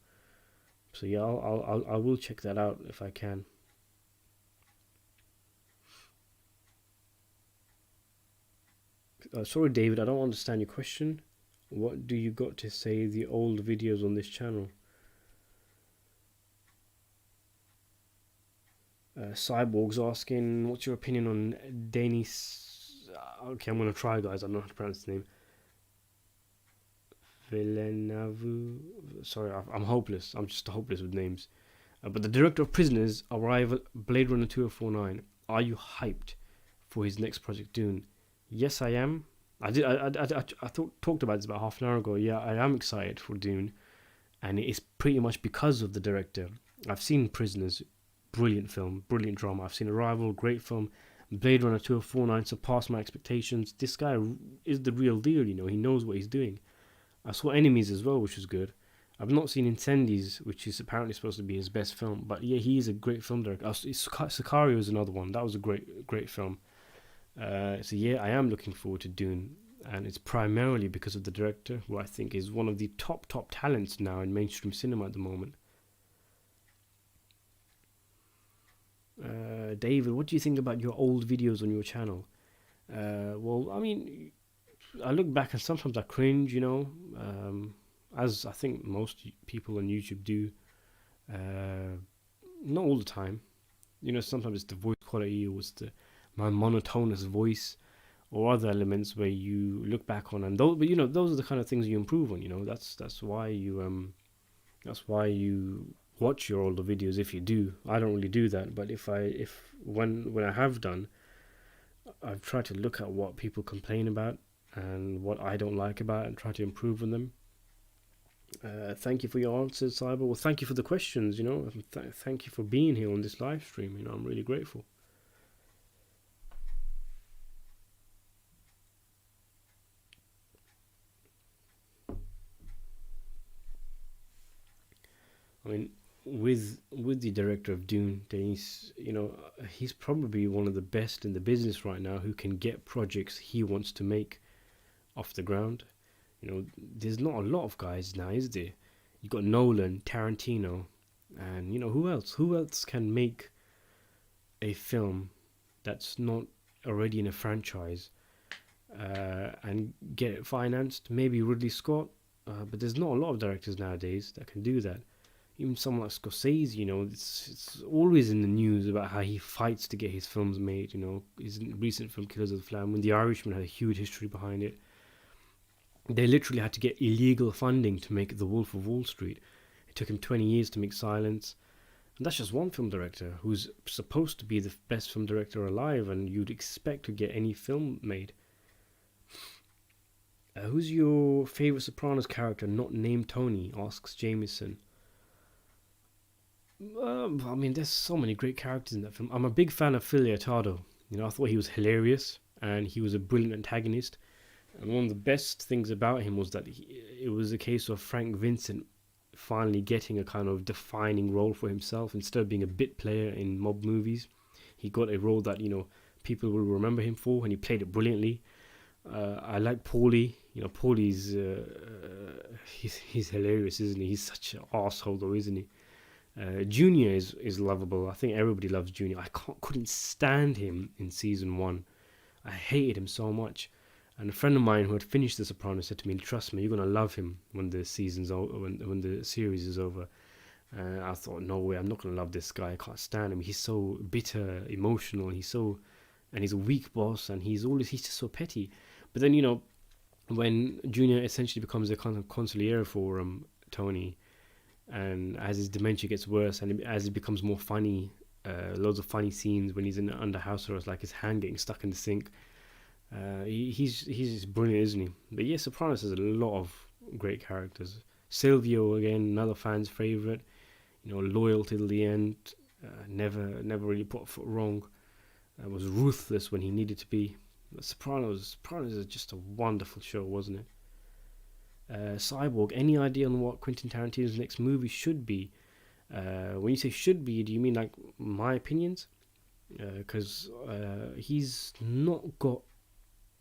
So yeah, I will check that out if I can. Sorry, David, I don't understand your question. What do you got to say the old videos on this channel? Cyborg's asking, what's your opinion on Denis? Okay, I'm gonna try, guys. I don't know how to pronounce the name. Villeneuve. Sorry, I'm hopeless. I'm just hopeless with names. But the director of Prisoners, Arrival, Blade Runner 2049. Are you hyped for his next project, Dune? Yes, I am. Talked about this about half an hour ago. Yeah, I am excited for Dune, and it is pretty much because of the director. I've seen Prisoners, brilliant film, brilliant drama. I've seen Arrival, great film. Blade Runner 2049 surpassed my expectations. This guy is the real deal. He knows what he's doing. I saw Enemies as well, which was good. I've not seen Incendies, which is apparently supposed to be his best film, but yeah, he is a great film director. Sicario is another one. That was a great film. So yeah, I am looking forward to Dune, and it's primarily because of the director, who I think is one of the top talents now in mainstream cinema at the moment. David, what do you think about your old videos on your channel? Well, I mean, I look back and sometimes I cringe, as I think most people on YouTube do. Not all the time. Sometimes it's the voice quality or it's my monotonous voice or other elements where you look back on, and those are the kind of things you improve on. That's why you watch your older videos if you do. I don't really do that, but when I have done, I've tried to look at what people complain about and what I don't like about it and try to improve on them. Thank you for your answers, Cyber. Well, thank you for the questions. Thank you for being here on this live stream. I'm really grateful. I mean, with the director of Dune, Denis, he's probably one of the best in the business right now who can get projects he wants to make off the ground. There's not a lot of guys now, is there? You got Nolan, Tarantino, and who else? Who else can make a film that's not already in a franchise and get it financed? Maybe Ridley Scott, but there's not a lot of directors nowadays that can do that. Even someone like Scorsese, it's always in the news about how he fights to get his films made. His recent film Killers of the Flower Moon, The Irishman, had a huge history behind it. They literally had to get illegal funding to make The Wolf of Wall Street. It took him 20 years to make Silence. And that's just one film director who's supposed to be the best film director alive, and you'd expect to get any film made. Who's your favourite Sopranos character not named Tony? Asks Jameson. I mean, there's so many great characters in that film. I'm a big fan of Phil Leotardo. You know, I thought he was hilarious and he was a brilliant antagonist. And one of the best things about him was that it was a case of Frank Vincent finally getting a kind of defining role for himself instead of being a bit player in mob movies. He got a role that, you know, people will remember him for, and he played it brilliantly. I like Paulie. You know, Paulie's he's hilarious, isn't he? He's such an asshole, though, isn't he? Junior is lovable. I think everybody loves Junior. Couldn't stand him in season one. I hated him so much. And a friend of mine who had finished The Sopranos said to me, "Trust me, you're gonna love him when the season's over, when the series is over." I thought, no way, I'm not gonna love this guy. I can't stand him. He's so bitter, emotional. And he's a weak boss, and he's just so petty. But then, you know, when Junior essentially becomes a kind of consigliere for Tony, and as his dementia gets worse and as it becomes more funny, loads of funny scenes when he's in under house arrest, like his hand getting stuck in the sink. He's just brilliant, isn't he? But yeah, Sopranos has a lot of great characters. Silvio, again, another fan's favorite. You know, loyal till the end. Never really put a foot wrong. Was ruthless when he needed to be. But Sopranos is just a wonderful show, wasn't it? Cyborg, any idea on what Quentin Tarantino's next movie should be? When you say should be, do you mean like my opinions? Because he's not got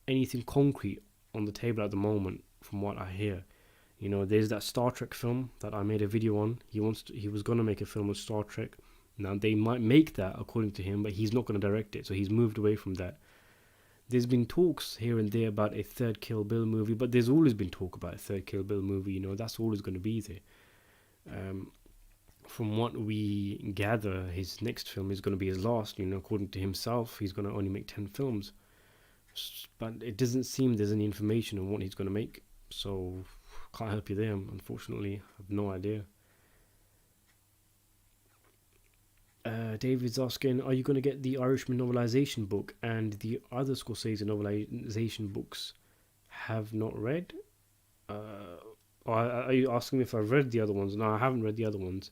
anything concrete on the table at the moment, from what I hear. You know, there's that Star Trek film that I made a video on. He was gonna make a film with Star Trek. Now they might make that according to him, but he's not gonna direct it, so he's moved away from that. There's been talks here and there about a third Kill Bill movie, but there's always been talk about a third Kill Bill movie. You know, that's always going to be there. From what we gather, his next film is going to be his last. You know, according to himself, he's going to only make 10 films. But it doesn't seem there's any information on what he's going to make. So, can't help you there, unfortunately. I have no idea. David's asking, are you going to get the Irishman novelization book and the other Scorsese novelization books have not read? Are you asking me if I've read the other ones? No, I haven't read the other ones.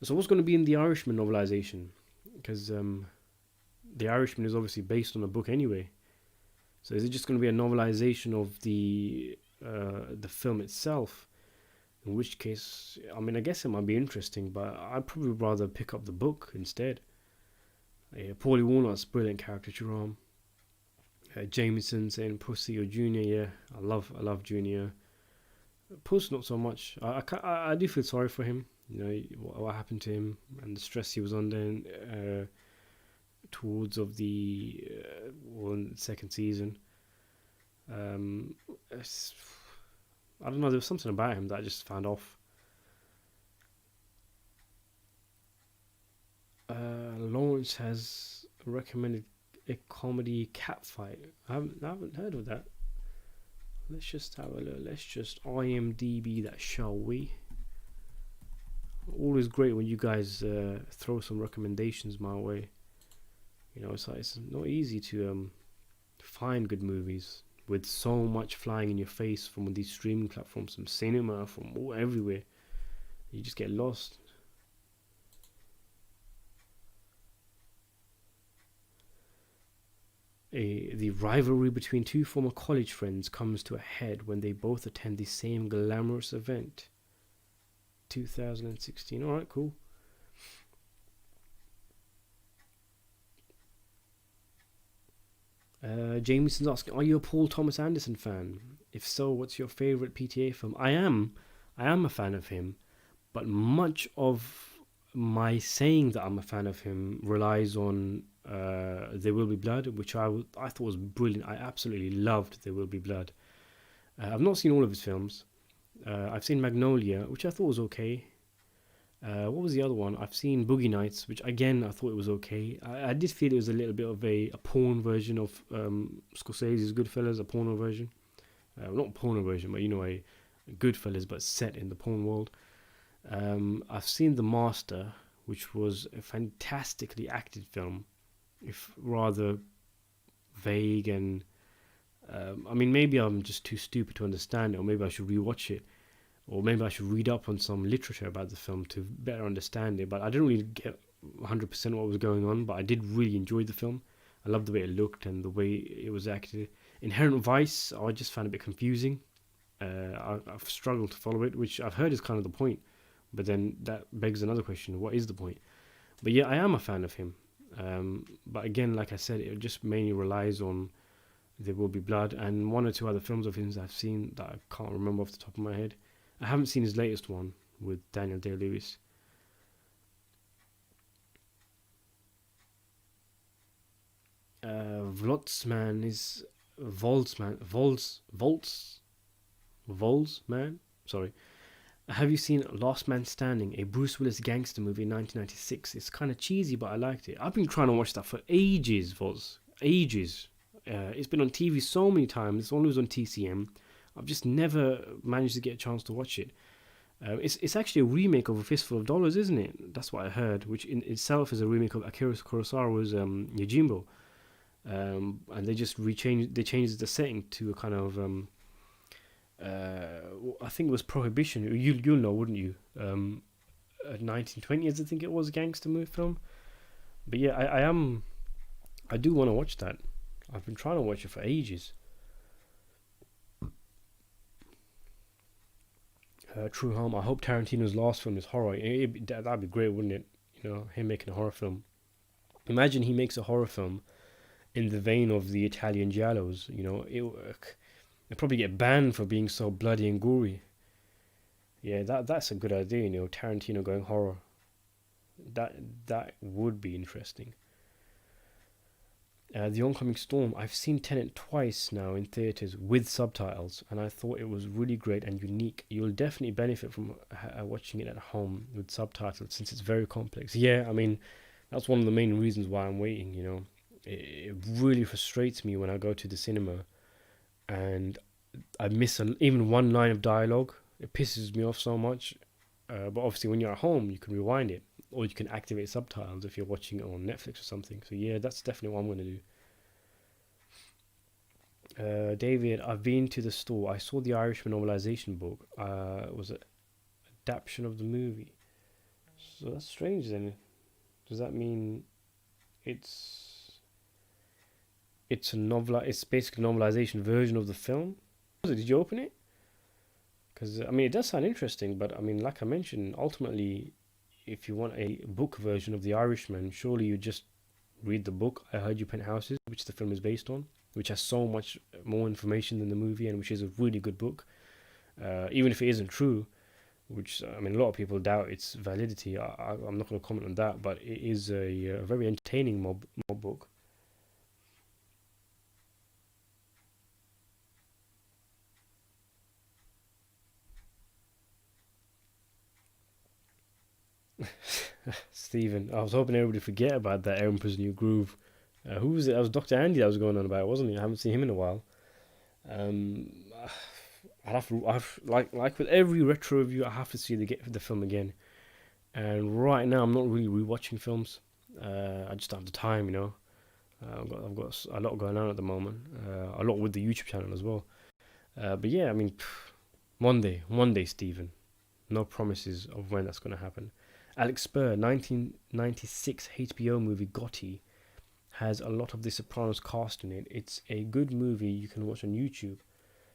So what's going to be in the Irishman novelization? Because the Irishman is obviously based on a book anyway. So is it just going to be a novelization of the film itself? In which case, I mean, I guess it might be interesting, but I'd probably rather pick up the book instead. Yeah, Paulie Walnut's brilliant character, Jerome. Jameson saying Pussy or Junior, yeah, I love Junior. Puss, not so much. I do feel sorry for him. You know what happened to him and the stress he was under towards of the second season. I don't know, there was something about him that I just found off. Lawrence has recommended a comedy cat fight. I haven't heard of that. Let's just have a look. Let's just IMDb that, shall we? Always great when you guys throw some recommendations my way. You know, it's not easy to find good movies with so much flying in your face from these streaming platforms, from cinema, from everywhere. You just get lost. The rivalry between two former college friends comes to a head when they both attend the same glamorous event. 2016. Alright, cool. Jameson's asking, are you a Paul Thomas Anderson fan? If so, what's your favourite PTA film? I am a fan of him, but much of my saying that I'm a fan of him relies on There Will Be Blood, which I thought was brilliant. I absolutely loved There Will Be Blood. I've not seen all of his films. I've seen Magnolia, which I thought was okay. What was the other one? I've seen Boogie Nights, which again I thought it was okay. I did feel it was a little bit of a porn version of Scorsese's Goodfellas, a porno version. Not a porno version, but you know, a Goodfellas, but set in the porn world. I've seen The Master, which was a fantastically acted film, if rather vague and I mean, maybe I'm just too stupid to understand it, or maybe I should rewatch it, or maybe I should read up on some literature about the film to better understand it. But I didn't really get 100% what was going on, but I did really enjoy the film. I loved the way it looked and the way it was acted. Inherent Vice, I just found a bit confusing. I've struggled to follow it, which I've heard is kind of the point. But then that begs another question: what is the point? But yeah, I am a fan of him. But again, like I said, it just mainly relies on There Will Be Blood and one or two other films of his I've seen that I can't remember off the top of my head. I haven't seen his latest one with Daniel Day-Lewis. Vlotsman is Volsman. Sorry. Have you seen Last Man Standing, a Bruce Willis gangster movie in 1996? It's kind of cheesy, but I liked it. I've been trying to watch that for ages, ages. It's been on TV so many times. It's always on TCM. I've just never managed to get a chance to watch it. It's actually a remake of A Fistful of Dollars, isn't it? That's what I heard, which in itself is a remake of Akira Kurosawa's Yojimbo. And they just changed the setting to a kind of I think it was Prohibition. You'll know, wouldn't you? 1920s, I think it was, a gangster movie film. But yeah, I do want to watch that. I've been trying to watch it for ages. True Home. I hope Tarantino's last film is horror. That'd be great, wouldn't it? You know, him making a horror film. Imagine he makes a horror film in the vein of the Italian giallos. You know, they'd probably get banned for being so bloody and gory. Yeah, that's a good idea. You know, Tarantino going horror. That would be interesting. The Oncoming Storm. I've seen Tenet twice now in theaters with subtitles, and I thought it was really great and unique. You'll definitely benefit from watching it at home with subtitles since it's very complex. Yeah, I mean, that's one of the main reasons why I'm waiting. You know, it really frustrates me when I go to the cinema and I miss even one line of dialogue. It pisses me off so much. But obviously, when you're at home, you can rewind it, or you can activate subtitles if you're watching it on Netflix or something. So yeah, that's definitely what I'm going to do. David, I've been to the store. I saw the Irishman novelization book. It was an adaptation of the movie. So that's strange. Then, does that mean it's a novel? It's basically a novelization version of the film. Did you open it? Because I mean, it does sound interesting, but I mean, like I mentioned, ultimately, if you want a book version of The Irishman, surely you just read the book, I Heard You Paint Houses, which the film is based on, which has so much more information than the movie, and which is a really good book. Even if it isn't true, which I mean, a lot of people doubt its validity. I'm not going to comment on that, but it is a very entertaining mob book. Stephen, I was hoping everybody would forget about that Emperor's New Groove. Who was it? That was Dr. Andy that was going on about, wasn't he? I haven't seen him in a while. Um, like with every retro review, I have to see the film again. And right now, I'm not really rewatching films. I just don't have the time, you know. I've got a lot going on at the moment. A lot with the YouTube channel as well. But yeah, I mean, one day, Stephen. No promises of when that's going to happen. Alex Spur, 1996 HBO movie Gotti, has a lot of the Sopranos cast in it. It's a good movie you can watch on YouTube,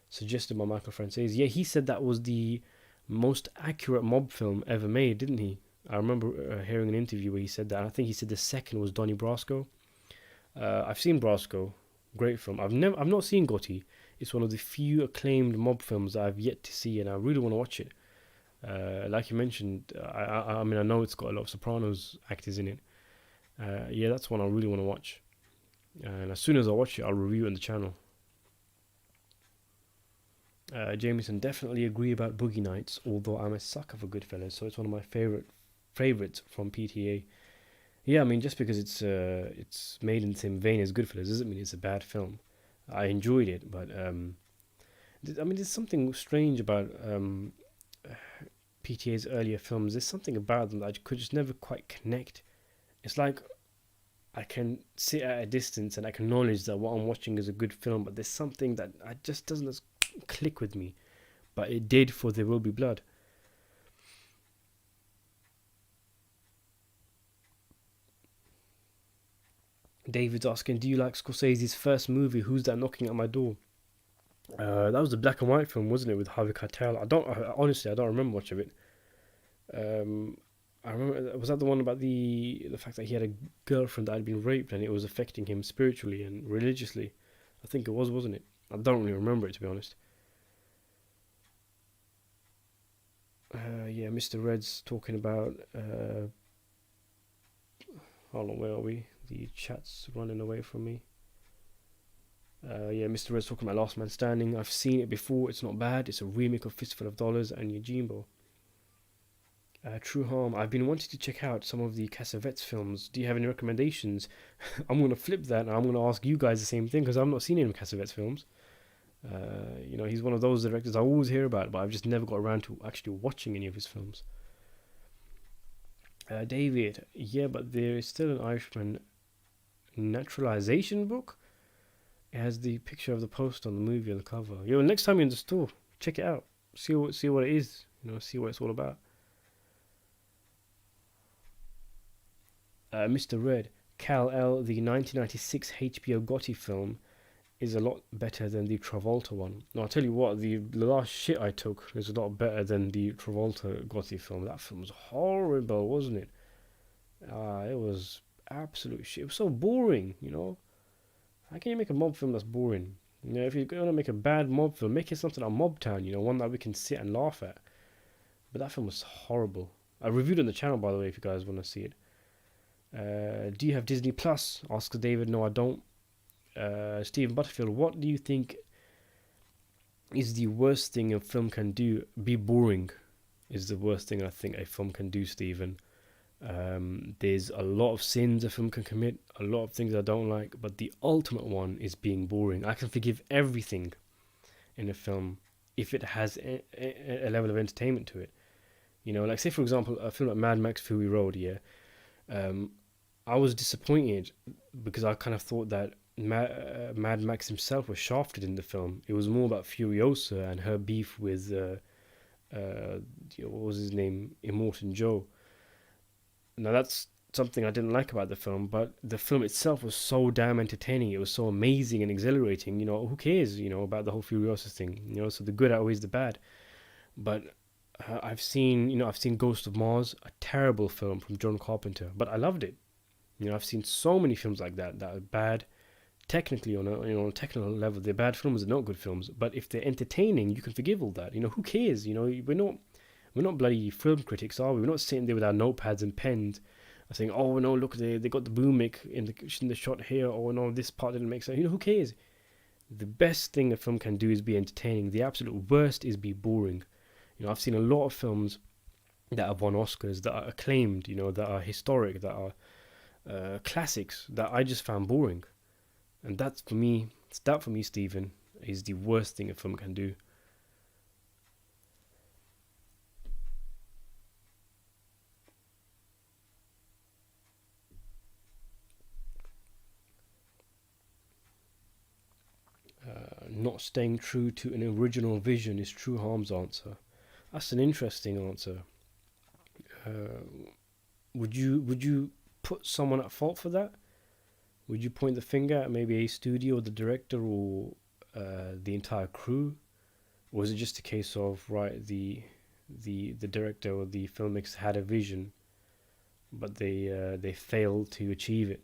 suggested by Michael Franzese. Yeah, he said that was the most accurate mob film ever made, didn't he? I remember hearing an interview where he said that. I think he said the second was Donnie Brasco. I've seen Brasco, great film. I've not seen Gotti. It's one of the few acclaimed mob films that I've yet to see, and I really want to watch it. Like you mentioned, I mean, I know it's got a lot of Sopranos actors in it. Yeah, that's one I really want to watch. And as soon as I watch it, I'll review it on the channel. Jameson, definitely agree about Boogie Nights, although I'm a sucker for Goodfellas, so it's one of my favorites from PTA. Yeah, I mean, just because it's made in the same vein as Goodfellas doesn't mean it's a bad film. I enjoyed it, but I mean, there's something strange about PTA's earlier films. There's something about them that I could just never quite connect. It's like I can sit at a distance and acknowledge that what I'm watching is a good film, but there's something that I just doesn't click with me. but it did for There Will Be Blood. David's asking, do you like Scorsese's first movie, Who's That Knocking at My Door? That was the black and white film, wasn't it, with Harvey Keitel? Honestly, I don't remember much of it. Um, I remember, was that the one about the fact that he had a girlfriend that had been raped and it was affecting him spiritually and religiously? I think it was, wasn't it? I don't really remember it, to be honest. Yeah, Mr. Red's talking about. Hold on, where are we? The chat's running away from me. Yeah, Mr. Red's talking about Last Man Standing. I've seen it before. It's not bad. It's a remake of Fistful of Dollars and Yojimbo. True Harm. I've been wanting to check out some of the Cassavetes films. Do you have any recommendations? I'm going to flip that and I'm going to ask you guys the same thing because I've not seen any of Cassavetes films. He's one of those directors I always hear about, but I've just never got around to actually watching any of his films. David, yeah, but there is still an Irishman naturalization book. It has the picture of the poster on the movie on the cover. Yo, next time you're in the store, check it out. See what it is. See what it's all about. Mr. Red, Kal-El, the 1996 HBO Gotti film, is a lot better than the Travolta one. No, I'll tell you what, the last shit I took is a lot better than the Travolta Gotti film. That film was horrible, wasn't it? It was absolute shit. It was so boring. How can you make a mob film that's boring? If you're going to make a bad mob film, make it something like Mob Town, one that we can sit and laugh at. But that film was horrible. I reviewed it on the channel, by the way, if you guys want to see it. Do you have Disney Plus? Asks David. No, I don't. Stephen Butterfield, what do you think is the worst thing a film can do? Be boring is the worst thing I think a film can do, Stephen. There's a lot of sins a film can commit, a lot of things I don't like, but the ultimate one is being boring. I can forgive everything in a film if it has a level of entertainment to it. Like say for example, a film like Mad Max Fury Road, yeah. I was disappointed because I kind of thought that Mad Max himself was shafted in the film. It was more about Furiosa and her beef with what was his name, Immortan Joe. Now that's something I didn't like about the film, but the film itself was so damn entertaining. It was so amazing and exhilarating. Who cares? About the whole Furiosa thing. So the good outweighs the bad. But I've seen Ghost of Mars, a terrible film from John Carpenter, but I loved it. I've seen so many films like that are bad. Technically, on a technical level, they're bad films. They're not good films. But if they're entertaining, you can forgive all that. Who cares? We're not bloody film critics, are we? We're not sitting there with our notepads and pens, saying, "Oh no, look, they got the boom mic in the shot here." Oh no, this part didn't make sense. Who cares? The best thing a film can do is be entertaining. The absolute worst is be boring. I've seen a lot of films that have won Oscars, that are acclaimed, that are historic, that are classics, that I just found boring. And that for me, Stephen, is the worst thing a film can do. Not staying true to an original vision is True Harm's answer. That's an interesting answer. Would you put someone at fault for that? Would you point the finger at maybe a studio, the director, or the entire crew? Or was it just a case of, right, the director or the filmmakers had a vision, but they failed to achieve it?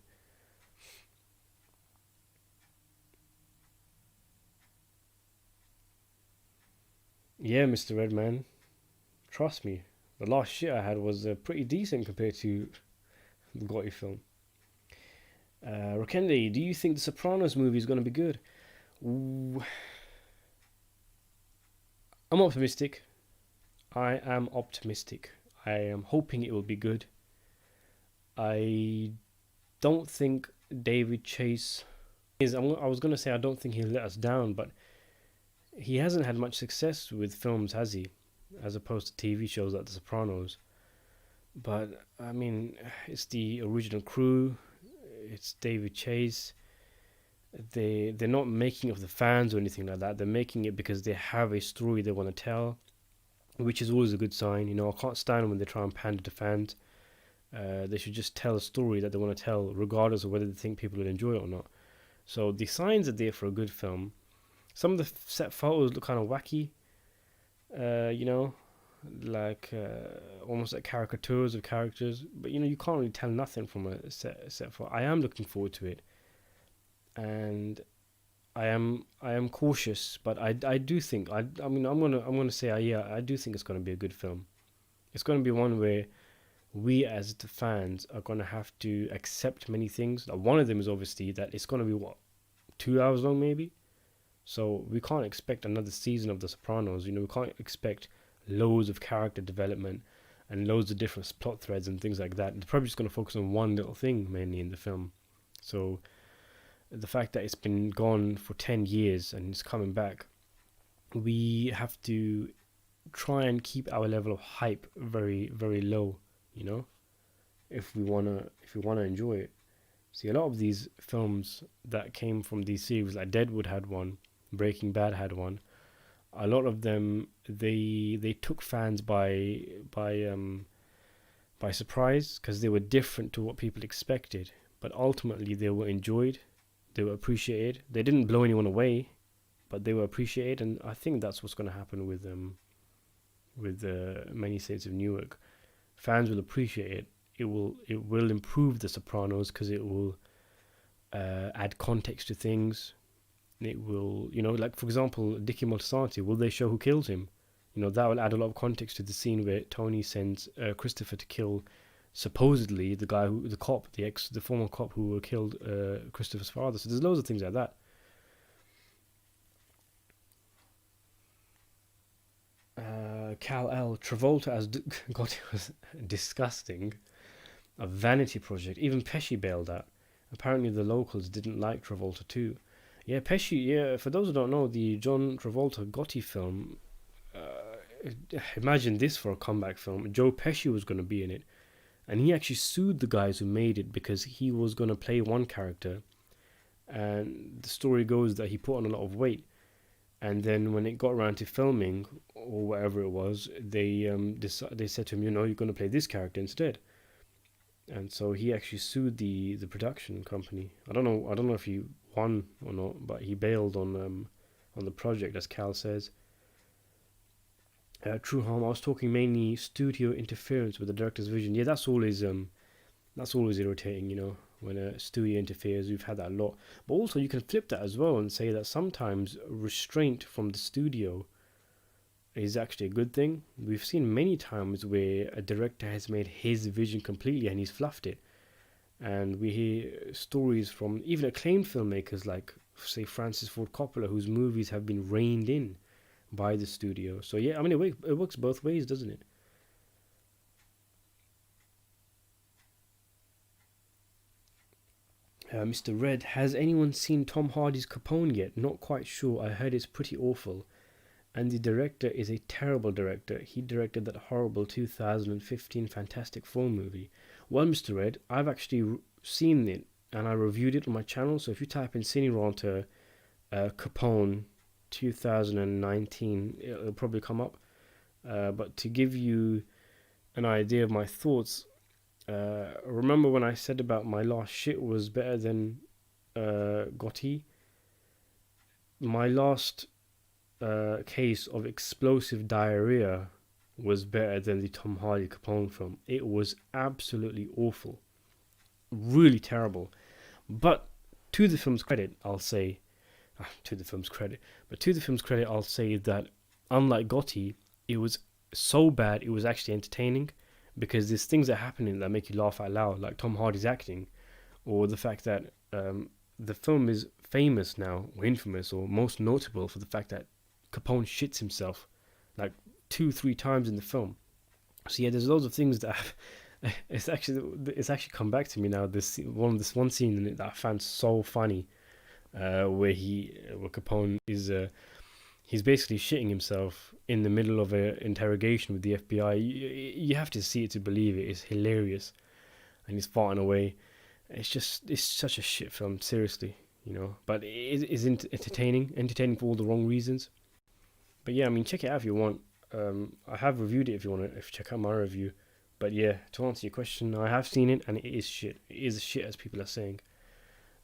Yeah, Mr. Redman, trust me, the last shit I had was pretty decent compared to the Gotti film. Rakende, do you think the Sopranos movie is going to be good? Ooh, I'm optimistic. I am optimistic. I am hoping it will be good. I don't think David Chase is. I was going to say I don't think he'll let us down, but he hasn't had much success with films, has he? As opposed to TV shows like The Sopranos. But it's the original crew. It's David Chase. they're not making it for the fans or anything like that. They're making it because they have a story they want to tell, which is always a good sign. I can't stand when they try and pander to fans. They should just tell a story that they want to tell, regardless of whether they think people will enjoy it or not. So the signs are there for a good film. Some of the set photos look kind of wacky, you know, like almost like caricatures of characters. But you can't really tell nothing from a set photo. I am looking forward to it, and I am cautious, but I do think I mean I'm gonna say yeah, I do think it's gonna be a good film. It's gonna be one where we as the fans are gonna have to accept many things. Like one of them is obviously that it's gonna be what, 2 hours long maybe. So we can't expect another season of The Sopranos. We can't expect loads of character development and loads of different plot threads and things like that. They're probably just gonna focus on one little thing mainly in the film. So the fact that it's been gone for 10 years and it's coming back, we have to try and keep our level of hype very, very low, you know, if we wanna enjoy it. See, a lot of these films that came from these series, like Deadwood had one, Breaking Bad had one. A lot of them, they took fans by surprise because they were different to what people expected. But ultimately, they were enjoyed, they were appreciated. They didn't blow anyone away, but they were appreciated, and I think that's what's going to happen with Many Saints of Newark. Fans will appreciate it. It will improve The Sopranos because it will add context to things. It will, like for example, Dicky Moltisanti. Will they show who killed him? That will add a lot of context to the scene where Tony sends Christopher to kill supposedly the guy the cop, the former cop who killed Christopher's father. So there's loads of things like that. Cal L. Travolta as Gotti was disgusting. A vanity project. Even Pesci bailed out. Apparently the locals didn't like Travolta too. Yeah, Pesci. Yeah, for those who don't know, the John Travolta Gotti film. Imagine this for a comeback film. Joe Pesci was going to be in it, and he actually sued the guys who made it because he was going to play one character, and the story goes that he put on a lot of weight, and then when it got around to filming or whatever it was, they said to him, you're going to play this character instead, and so he actually sued the production company. I don't know if he won or not, but he bailed on the project, as Cal says. True harm. I was talking mainly studio interference with the director's vision. Yeah, that's always irritating. When a studio interferes. We've had that a lot. But also, you can flip that as well and say that sometimes restraint from the studio is actually a good thing. We've seen many times where a director has made his vision completely and he's fluffed it. And we hear stories from even acclaimed filmmakers like, say, Francis Ford Coppola, whose movies have been reined in by the studio. So yeah, I mean, it works both ways, doesn't it? Mr. Red, has anyone seen Tom Hardy's Capone yet? Not quite sure. I heard it's pretty awful. And the director is a terrible director. He directed that horrible 2015 Fantastic Four movie. Well, Mr. Red, I've actually seen it and I reviewed it on my channel. So if you type in Cineronter Capone 2019, it'll probably come up. But to give you an idea of my thoughts, remember when I said about my last shit was better than Gotti? My last case of explosive diarrhea was better than the Tom Hardy Capone film. It was absolutely awful. Really terrible. But to the film's credit, I'll say, to the film's credit, I'll say that unlike Gotti, it was so bad it was actually entertaining, because there's things that happen in it that make you laugh out loud, like Tom Hardy's acting, or the fact that the film is famous now, or infamous, or most notable for the fact that Capone shits himself like 2-3 times in the film. So yeah, there's loads of things that it's actually come back to me now. This one scene in it that I found so funny, where Capone is he's basically shitting himself in the middle of an interrogation with the FBI. You have to see it to believe it. It's hilarious, and he's farting away. It's such a shit film, seriously. But it is entertaining for all the wrong reasons. But yeah, I mean, check it out if you want. I have reviewed it if you want to, if you check out my review. But yeah, to answer your question, I have seen it and it is shit. It is shit as people are saying.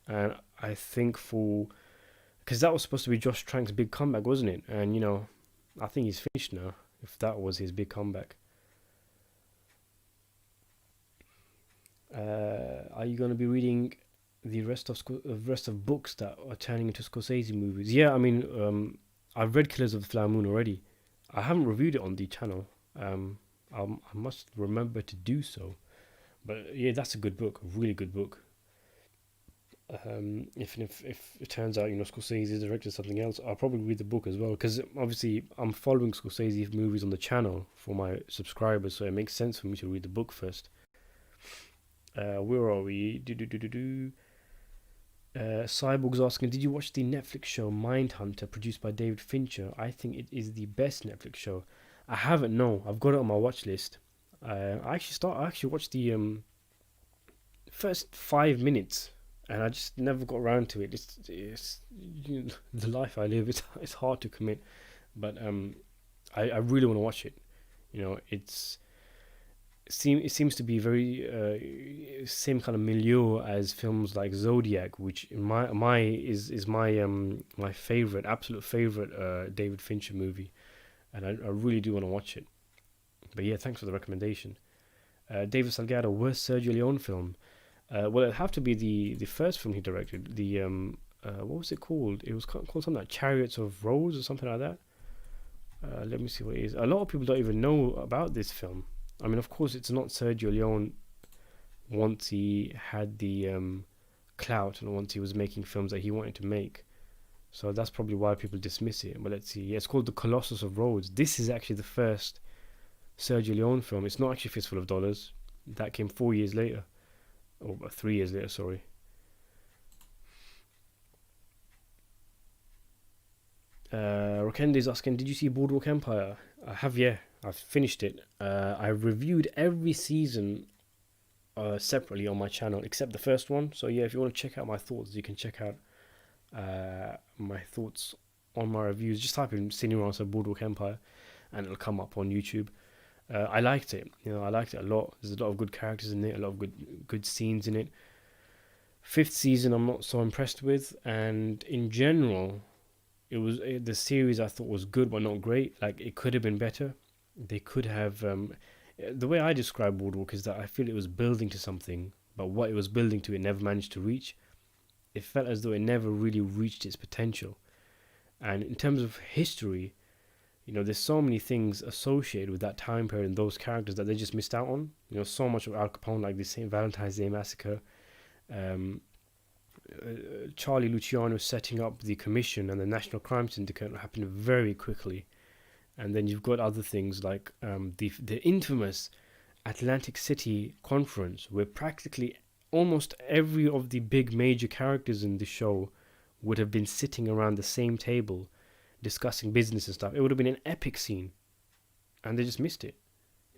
And I think because that was supposed to be Josh Trank's big comeback, wasn't it? And I think he's finished now. If that was his big comeback, are you going to be reading the rest of books that are turning into Scorsese movies? Yeah, I mean, I've read Killers of the Flower Moon already. I haven't reviewed it on the channel. I must remember to do so. But yeah, that's a good book, a really good book. If it turns out Scorsese directed something else, I'll probably read the book as well because obviously I'm following Scorsese movies on the channel for my subscribers, so it makes sense for me to read the book first. Where are we? Cyborg's asking, did you watch the Netflix show Mindhunter produced by David Fincher? I think it is the best Netflix show. I haven't. No, I've got it on my watch list. I actually watched the first 5 minutes, and I just never got around to it. It's the life I live. It's hard to commit, but I really want to watch it. It seems to be very same kind of milieu as films like Zodiac, which in my is my favorite, absolute favorite David Fincher movie, and I really do want to watch it. But yeah, thanks for the recommendation. David Salgado, worst Sergio Leone film. Well, it'd have to be the first film he directed. The what was it called? It was called something like Chariots of Rose or something like that. Let me see what it is. A lot of people don't even know about this film. I mean, of course, it's not Sergio Leone once he had the clout and once he was making films that he wanted to make. So that's probably why people dismiss it. But let's see. Yeah, it's called The Colossus of Rhodes. This is actually the first Sergio Leone film. It's not actually Fistful of Dollars. That came 4 years later. Or 3 years later, sorry. Rokende is asking, did you see Boardwalk Empire? I have, yeah. I've finished it. I reviewed every season separately on my channel except the first one. So yeah, if you want to check out my thoughts, you can check out my thoughts on my reviews. Just type in Cinema Answer Boardwalk Empire and it'll come up on YouTube. I liked it. I liked it a lot. There's a lot of good characters in it, a lot of good scenes in it. Fifth season, I'm not so impressed with, and in general, the series I thought was good but not great. Like it could have been better. They could have. The way I describe Boardwalk is that I feel it was building to something, but what it was building to, it never managed to reach. It felt as though it never really reached its potential. And in terms of history, there's so many things associated with that time period and those characters that they just missed out on. So much of Al Capone, like the St. Valentine's Day Massacre, Charlie Luciano setting up the commission and the National Crime Syndicate happened very quickly. And then you've got other things like the infamous Atlantic City Conference, where practically almost every of the big major characters in the show would have been sitting around the same table discussing business and stuff. It would have been an epic scene, and they just missed it.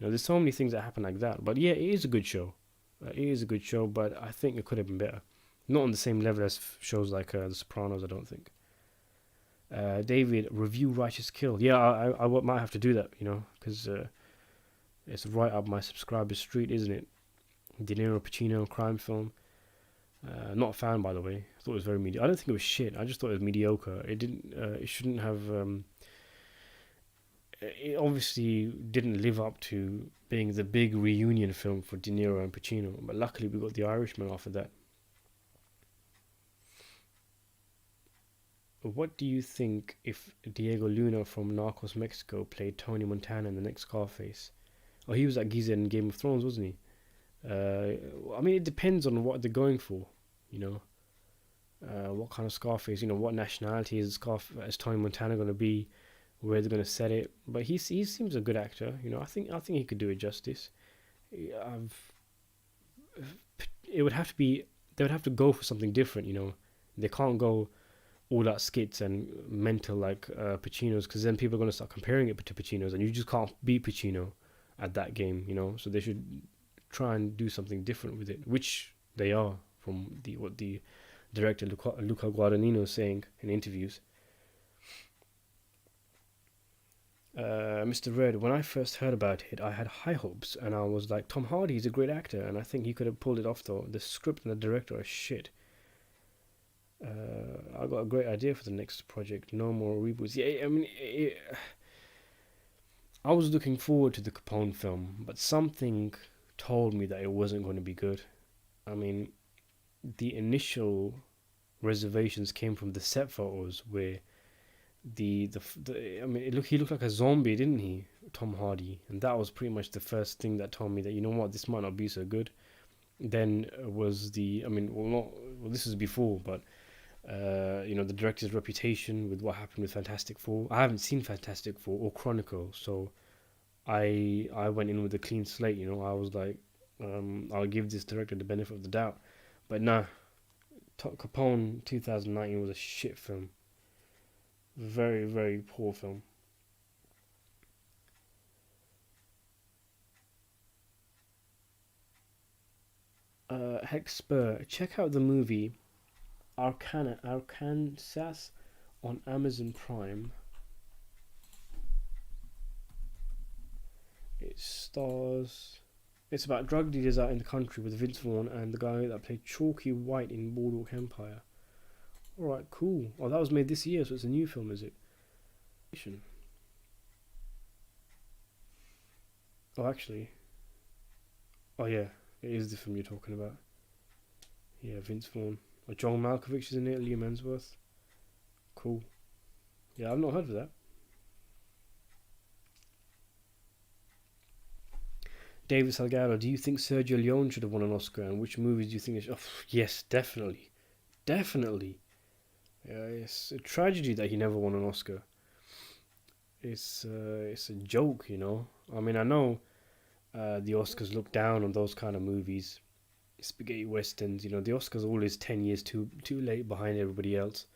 There's so many things that happen like that. But yeah, it is a good show. But I think it could have been better. Not on the same level as shows like The Sopranos, I don't think. David, review Righteous Kill. Yeah, I might have to do that, because it's right up my subscriber street, isn't it? De Niro Pacino crime film. Not a fan, by the way. I thought it was very mediocre. I don't think it was shit. I just thought it was mediocre. It didn't. It shouldn't have. It obviously didn't live up to being the big reunion film for De Niro and Pacino. But luckily, we got The Irishman after that. What do you think if Diego Luna from Narcos Mexico played Tony Montana in the next Scarface? Oh, he was at Giza in Game of Thrones, wasn't he? I mean, it depends on what they're going for, what kind of Scarface, what nationality is Tony Montana going to be, where they're going to set it. But he seems a good actor, I think he could do it justice. It would have to be, they would have to go for something different, They can't go all that skits and mental like Pacino's, because then people are going to start comparing it to Pacino's, and you just can't beat Pacino at that game, So they should try and do something different with it, which they are from the director Luca Guadagnino saying in interviews. Mr. Red, when I first heard about it, I had high hopes, and I was like, Tom Hardy is a great actor, and I think he could have pulled it off, though. The script and the director are shit. I got a great idea for the next project. No more reboots. Yeah, I mean, I was looking forward to the Capone film, but something told me that it wasn't going to be good. I mean, the initial reservations came from the set photos where I mean, he looked like a zombie, didn't he, Tom Hardy? And that was pretty much the first thing that told me that, you know what, this might not be so good. Then was I mean, well, not well, this was before, but the director's reputation with what happened with Fantastic Four. I haven't seen Fantastic Four or Chronicle, so I went in with a clean slate. I was like, I'll give this director the benefit of the doubt. But nah, Capone 2019 was a shit film. Very, very poor film. Hexper, check out the movie Arkansas on Amazon Prime. It stars. It's about drug dealers out in the country with Vince Vaughn and the guy that played Chalky White in Boardwalk Empire. Alright, cool. Oh, that was made this year, so it's a new film, is it? Oh, actually. Oh, yeah. It is the film you're talking about. Yeah, Vince Vaughn. Oh, John Malkovich is in it, Liam Hemsworth. Cool. Yeah, I've not heard of that. David Salgado, do you think Sergio Leone should have won an Oscar? And which movies do you think? Oh, yes, definitely. Definitely. Yeah, it's a tragedy that he never won an Oscar. It's a joke, you know. I mean, I know the Oscars look down on those kind of movies, spaghetti westerns. The Oscars are always 10 years too late behind everybody else.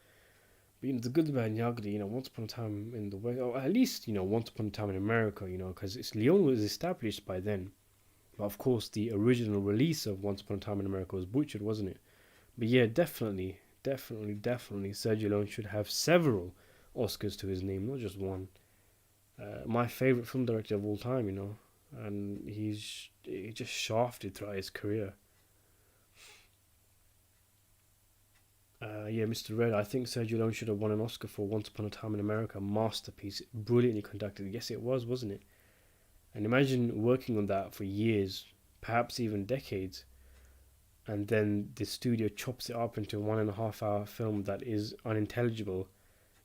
But the good, the bad, and the ugly. Once upon a time in the West, or at least once upon a time in America. Because Leone was established by then. But of course, the original release of Once Upon a Time in America was butchered, wasn't it? But yeah, definitely, definitely, Sergio Leone should have several Oscars to his name, not just one. My favorite film director of all time, and he just shafted throughout his career. Yeah, Mr. Red, I think Sergio Leone should have won an Oscar for Once Upon a Time in America. Masterpiece, brilliantly conducted. Yes, it was, wasn't it? And imagine working on that for years, perhaps even decades, and then the studio chops it up into a 1.5 hour film that is unintelligible.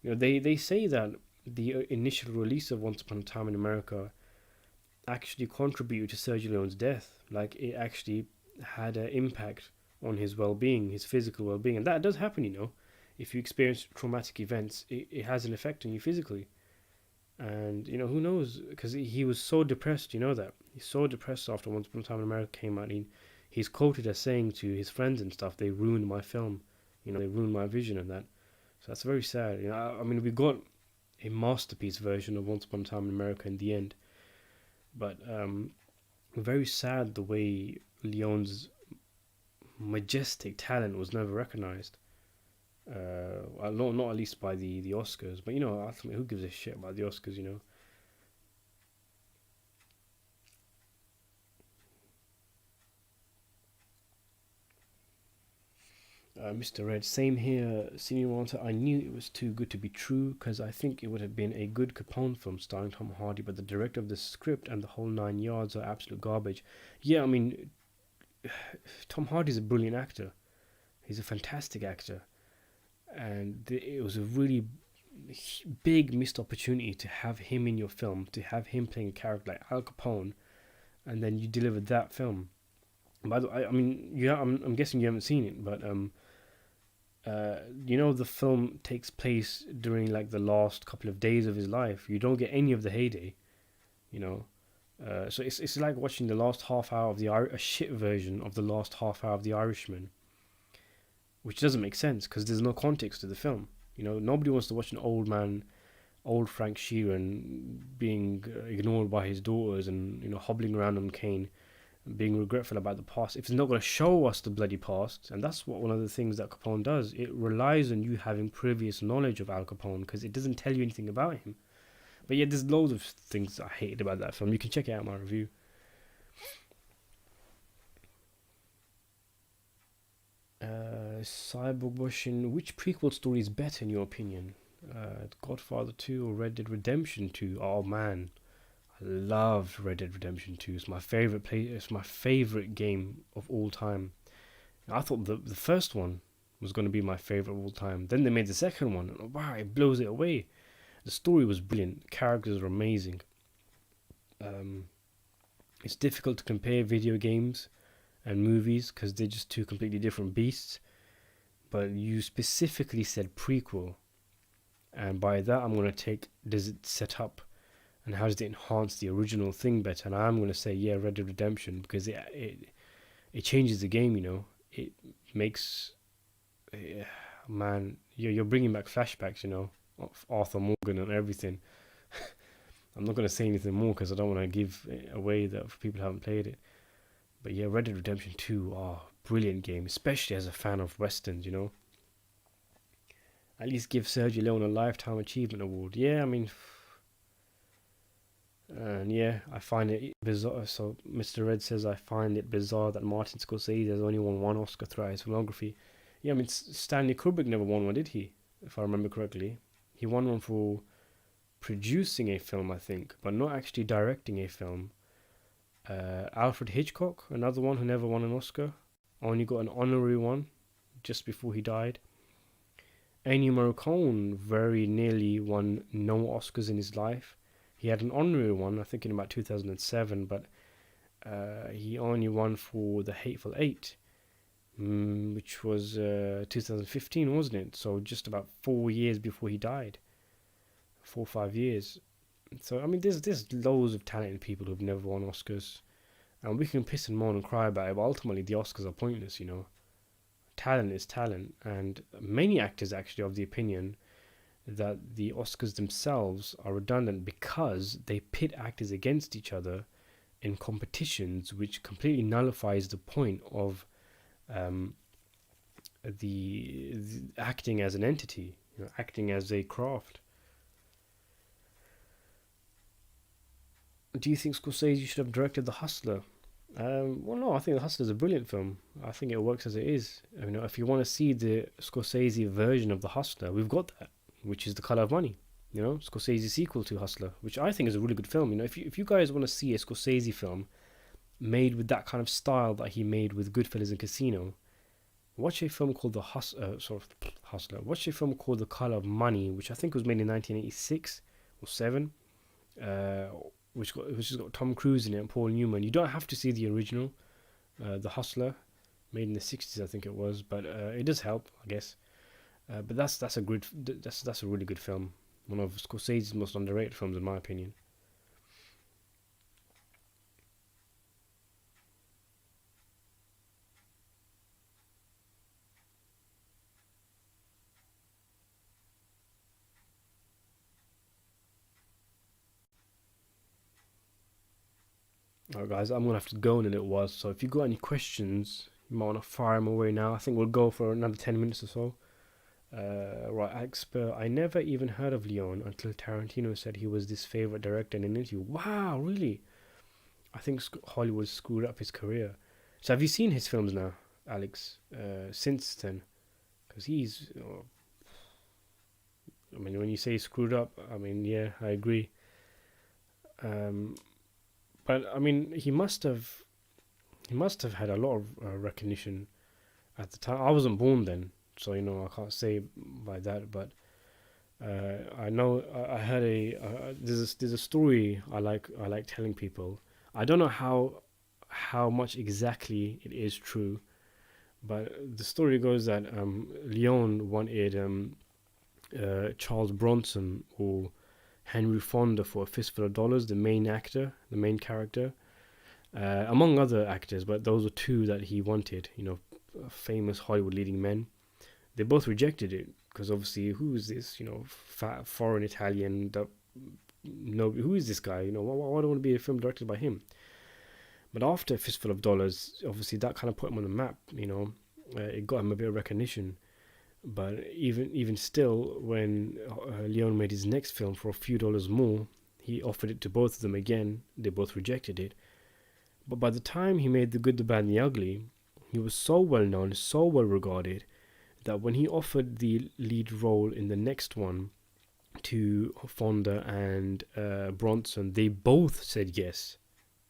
They say that the initial release of Once Upon a Time in America actually contributed to Sergio Leone's death. Like, it actually had an impact on his well-being, his physical well-being, and that does happen. If you experience traumatic events, it has an effect on you physically. And who knows? Because he was so depressed. That he's so depressed after Once Upon a Time in America came out. He's quoted as saying to his friends and stuff, "They ruined my film. They ruined my vision," and that. So that's very sad. I mean, we got a masterpiece version of Once Upon a Time in America in the end, but very sad the way Leone's majestic talent was never recognized. Not at least by the Oscars, but ultimately, who gives a shit about the Oscars? Mr. Red, same here, Senior Walter. I knew it was too good to be true because I think it would have been a good Capone film starring Tom Hardy, but the director of the script and the whole 9 yards are absolute garbage. Yeah, I mean, Tom Hardy's a brilliant actor. He's a fantastic actor, and it was a really big missed opportunity to have him in your film, to have him playing a character like Al Capone, and then you delivered that film. By the way, I mean, yeah, I'm guessing you haven't seen it, but the film takes place during like the last couple of days of his life. You don't get any of the heyday, you know. So it's like watching the last half hour of a shit version of the last half hour of The Irishman, which doesn't make sense because there's no context to the film. Nobody wants to watch an old man, old Frank Sheeran, being ignored by his daughters and hobbling around on cane, being regretful about the past, if it's not going to show us the bloody past, and that's what one of the things that Capone does, it relies on you having previous knowledge of Al Capone because it doesn't tell you anything about him. But yeah, there's loads of things I hated about that film. You can check it out in my review. Cyborg Russian, which prequel story is better in your opinion? Godfather 2 or Red Dead Redemption 2? Oh man, I loved Red Dead Redemption 2. It's my favorite It's my favorite game of all time. I thought the first one was going to be my favorite of all time. Then they made the second one, and wow, it blows it away. The story was brilliant. The characters are amazing. Um, it's difficult to compare video games and movies because they're just two completely different beasts. But you specifically said prequel, and by that I'm going to take, does it set up and how does it enhance the original thing better? And I'm going to say, yeah, Red Dead Redemption, because it changes the game. It makes, yeah, man, you're bringing back flashbacks, of Arthur Morgan and everything. I'm not going to say anything more because I don't want to give it away that for people who haven't played it. But yeah, Red Dead Redemption 2, brilliant game, especially as a fan of westerns, At least give Sergio Leone a Lifetime Achievement Award. Yeah, I mean, and yeah, I find it bizarre. So Mr. Red says, I find it bizarre that Martin Scorsese has only won one Oscar throughout his filmography. Yeah, I mean, Stanley Kubrick never won one, did he? If I remember correctly. He won one for producing a film, I think, but not actually directing a film. Alfred Hitchcock, another one who never won an Oscar, only got an honorary one just before he died. Ennio Morricone very nearly won no Oscars in his life. He had an honorary one, I think, in about 2007, but he only won for The Hateful Eight, which was 2015, wasn't it? So just about 4 years before he died. 4 or 5 years. So I mean, there's loads of talented people who've never won Oscars, and we can piss and moan and cry about it, but ultimately the Oscars are pointless. Talent is talent, and many actors actually are of the opinion that the Oscars themselves are redundant because they pit actors against each other in competitions, which completely nullifies the point of the acting as an entity, acting as a craft. Do you think Scorsese should have directed The Hustler? Well, no, I think The Hustler is a brilliant film. I think it works as it is. If you want to see the Scorsese version of The Hustler, we've got that, which is The Color of Money. Scorsese's sequel to Hustler, which I think is a really good film. If you guys want to see a Scorsese film made with that kind of style that he made with Goodfellas and Casino, watch a film called Hustler. Watch a film called The Color of Money, which I think was made in 1986 or 7. Which has got Tom Cruise in it and Paul Newman. You don't have to see the original, The Hustler, made in the 60s, I think it was, but it does help, I guess. But that's a really good film. One of Scorsese's most underrated films, in my opinion. Alright, guys, I'm gonna have to go in a little while. So if you got any questions, you might want to fire them away now. I think we'll go for another 10 minutes or so. Right, expert. I never even heard of Leone until Tarantino said he was this favorite director in an interview. Wow, really? I think Hollywood screwed up his career. So have you seen his films now, Alex? Since then, because I mean, when you say screwed up, I mean, yeah, I agree. Um, but I mean, he must have had a lot of recognition at the time. I wasn't born then, so I can't say by that. But I know I heard there's a story I like telling people. I don't know how much exactly it is true, but the story goes that Leon wanted Charles Bronson or Henry Fonda for A Fistful of Dollars, the main actor, the main character, among other actors, but those were two that he wanted, famous Hollywood leading men. They both rejected it because obviously, who is this, fat foreign Italian? No, who is this guy? Why do I want to be a film directed by him? But after Fistful of Dollars, obviously that kind of put him on the map. It got him a bit of recognition. But even still, when Leone made his next film for a few dollars more, he offered it to both of them again. They both rejected it. But by the time he made The Good, the Bad, and the Ugly, he was so well known, so well regarded, that when he offered the lead role in the next one to Fonda and Bronson, they both said yes.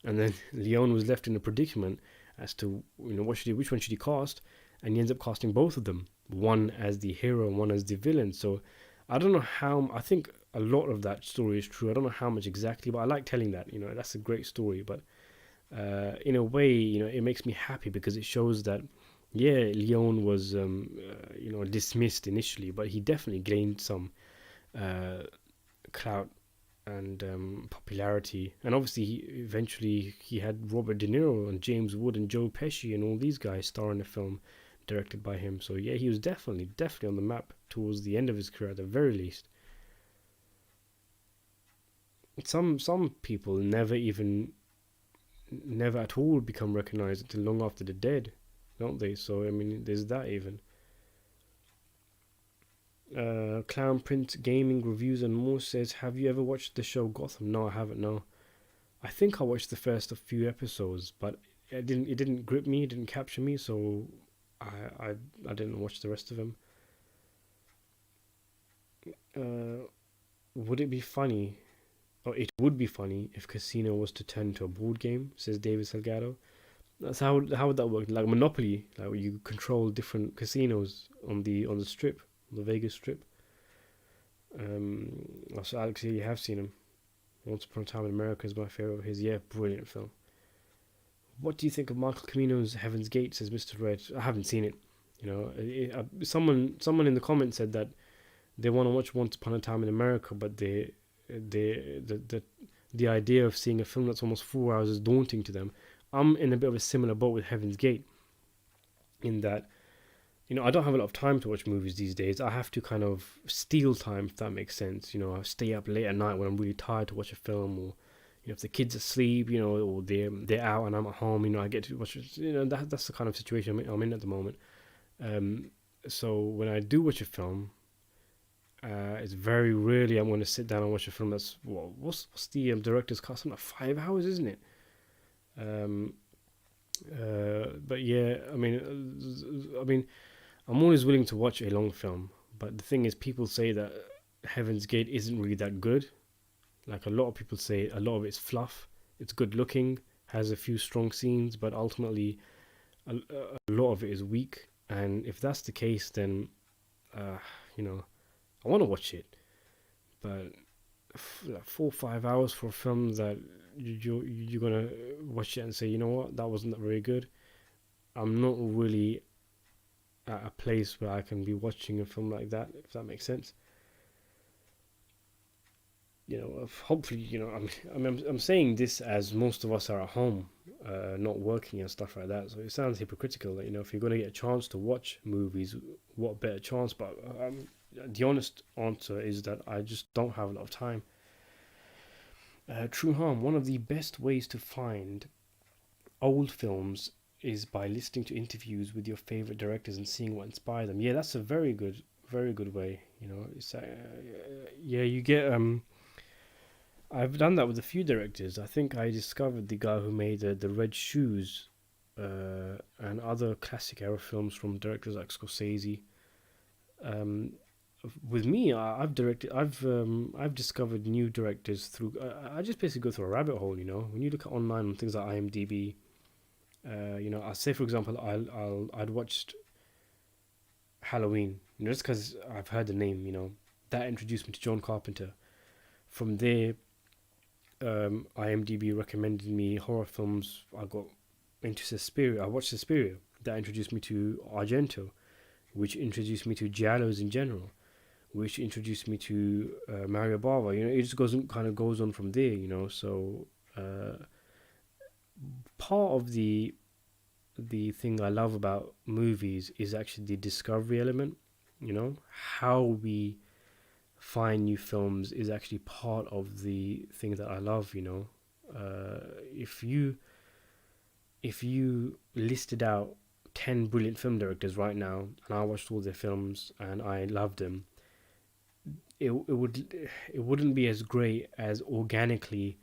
And then Leone was left in a predicament as to which one should he cast, and he ends up casting both of them, one as the hero and one as the villain. So I don't know how. I think a lot of that story is true. I don't know how much exactly, but I like telling that. That's a great story. But in a way, it makes me happy because it shows that yeah, Leone was dismissed initially, but he definitely gained some uh, clout and popularity. And obviously, eventually he had Robert De Niro and James Wood and Joe Pesci and all these guys star in the film directed by him. So yeah, he was definitely on the map towards the end of his career at the very least. Some people never at all become recognized until long after they're dead, don't they? So I mean, there's that even. Clown Prince Gaming Reviews and More says, "Have you ever watched the show Gotham?" No, I haven't. No, I think I watched the first few episodes, but it didn't grip me, it didn't capture me, so I I, I didn't watch the rest of them. Uh, would it be funny? Or it would be funny if Casino was to turn into a board game, says David Salgado. That's how would that work? Like Monopoly, like where you control different casinos on the strip, the Vegas Strip. Also, Alex, you have seen him. Once Upon a Time in America is my favorite of his. Yeah, brilliant film. What do you think of Michael Cimino's Heaven's Gate? Says Mr. Red. I haven't seen it. Someone in the comments said that they want to watch Once Upon a Time in America, but the idea of seeing a film that's almost 4 hours is daunting to them. I'm in a bit of a similar boat with Heaven's Gate, in that I don't have a lot of time to watch movies these days. I have to kind of steal time, if that makes sense. I stay up late at night when I'm really tired to watch a film, or if the kids are asleep, or they're out and I'm at home, I get to watch it. That's the kind of situation I'm in at the moment. Um, so when I do watch a film, it's very rarely I'm going to sit down and watch a film that's what's the director's cut? Something like 5 hours, isn't it? Um, but yeah, I mean, I'm always willing to watch a long film, but the thing is, people say that Heaven's Gate isn't really that good. Like a lot of people say, a lot of it's fluff. It's good looking, has a few strong scenes, but ultimately, a lot of it is weak. And if that's the case, then uh, you know, I want to watch it, but like 4 or 5 hours for a film that you're gonna watch it and say, you know what, that wasn't very good. I'm not really at a place where I can be watching a film like that, if that makes sense. Hopefully, I'm saying this as most of us are at home, not working and stuff like that. So it sounds hypocritical that if you're going to get a chance to watch movies, what better chance? But the honest answer is that I just don't have a lot of time. True Harm. One of the best ways to find old films is by listening to interviews with your favorite directors and seeing what inspired them. Yeah, that's a very good way. Yeah, you get I've done that with a few directors. I think I discovered the guy who made the Red Shoes, and other classic era films from directors like Scorsese. Um, with me, I've discovered new directors through. I just basically go through a rabbit hole. When you look at online on things like IMDb, I say for example, I'd watched Halloween, just because I've heard the name. That introduced me to John Carpenter. From there, IMDb recommended me horror films. I got into Suspiria. I watched Suspiria. That introduced me to Argento, which introduced me to giallos in general, which introduced me to Mario Bava. It just goes on from there. So uh, part of the thing I love about movies is actually the discovery element. How we find new films is actually part of the thing that I love. If you if you listed out 10 brilliant film directors right now, and I watched all their films and I loved them, it wouldn't be as great as organically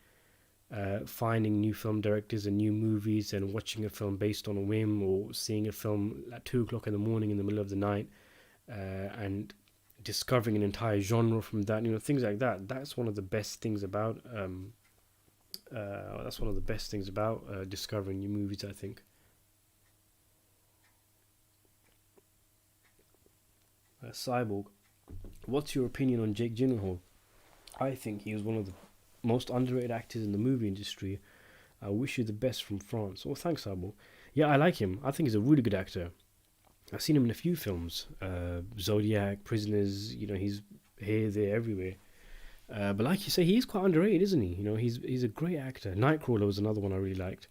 finding new film directors and new movies and watching a film based on a whim, or seeing a film at 2 o'clock in the morning in the middle of the night, and discovering an entire genre from that. Things like that. That's one of the best things about discovering new movies, I think. Cyborg, what's your opinion on Jake Gyllenhaal? I think he was one of the most underrated actors in the movie industry. I wish you the best from France. Oh, thanks, Cyborg. Yeah, I like him. I think he's a really good actor. I've seen him in a few films, Zodiac, Prisoners. He's here, there, everywhere. But like you say, he's quite underrated, isn't he? He's a great actor. Nightcrawler was another one I really liked.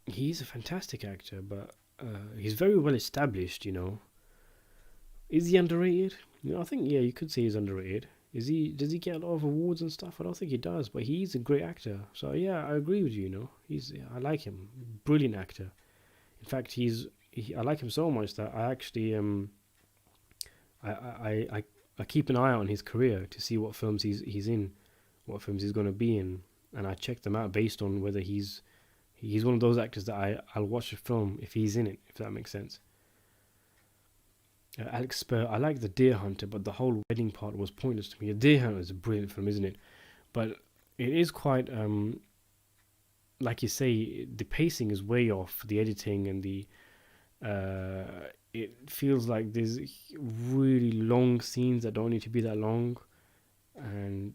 He's a fantastic actor, but he's very well established. Is he underrated? I think, yeah, you could say he's underrated. Is he? Does he get a lot of awards and stuff? I don't think he does, but he's a great actor. So yeah, I agree with you. I like him. Brilliant actor. In fact, I like him so much that I actually I keep an eye out on his career to see what films he's in, what films he's going to be in, and I check them out based on whether he's one of those actors that I'll watch a film if he's in it, if that makes sense. Alex Spur, I like The Deer Hunter, but the whole wedding part was pointless to me. A Deer Hunter is a brilliant film, isn't it? But it is quite, like you say, the pacing is way off, the editing and it feels like there's really long scenes that don't need to be that long. And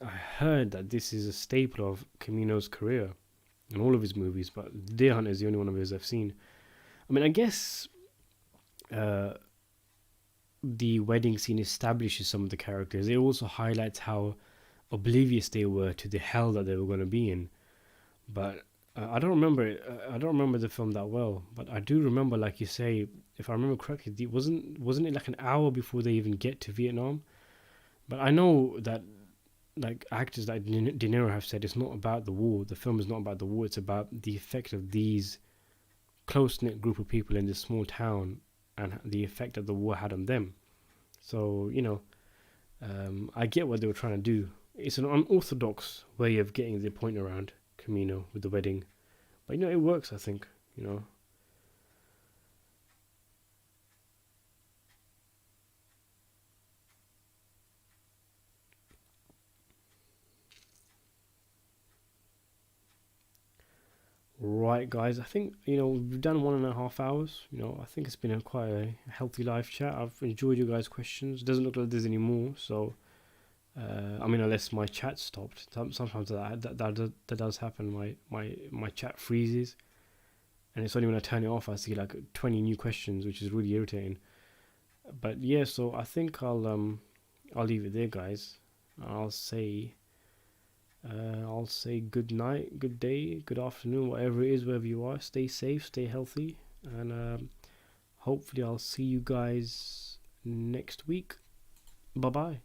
I heard that this is a staple of Camino's career in all of his movies, but Deer Hunter is the only one of his I've seen. I mean, I guess the wedding scene establishes some of the characters. It also highlights how oblivious they were to the hell that they were going to be in. But I don't remember it. I don't remember the film that well. But I do remember, like you say, if I remember correctly, wasn't it like an hour before they even get to Vietnam? But I know that like actors like De Niro have said, it's not about the war. The film is not about the war. It's about the effect of these close knit group of people in this small town and the effect that the war had on them. So I get what they were trying to do. It's an unorthodox way of getting the point around Camino with the wedding, but it works. I think. Right, guys. I think we've done 1.5 hours. I think it's been a quite a healthy live chat. I've enjoyed your guys' questions. It doesn't look like there's any more. So, I mean, unless my chat stopped. Sometimes that does happen. My chat freezes, and it's only when I turn it off I see like 20 new questions, which is really irritating. But yeah, so I think I'll leave it there, guys. I'll say. I'll say good night, good day, good afternoon, whatever it is, wherever you are. Stay safe, stay healthy, and hopefully I'll see you guys next week. Bye bye.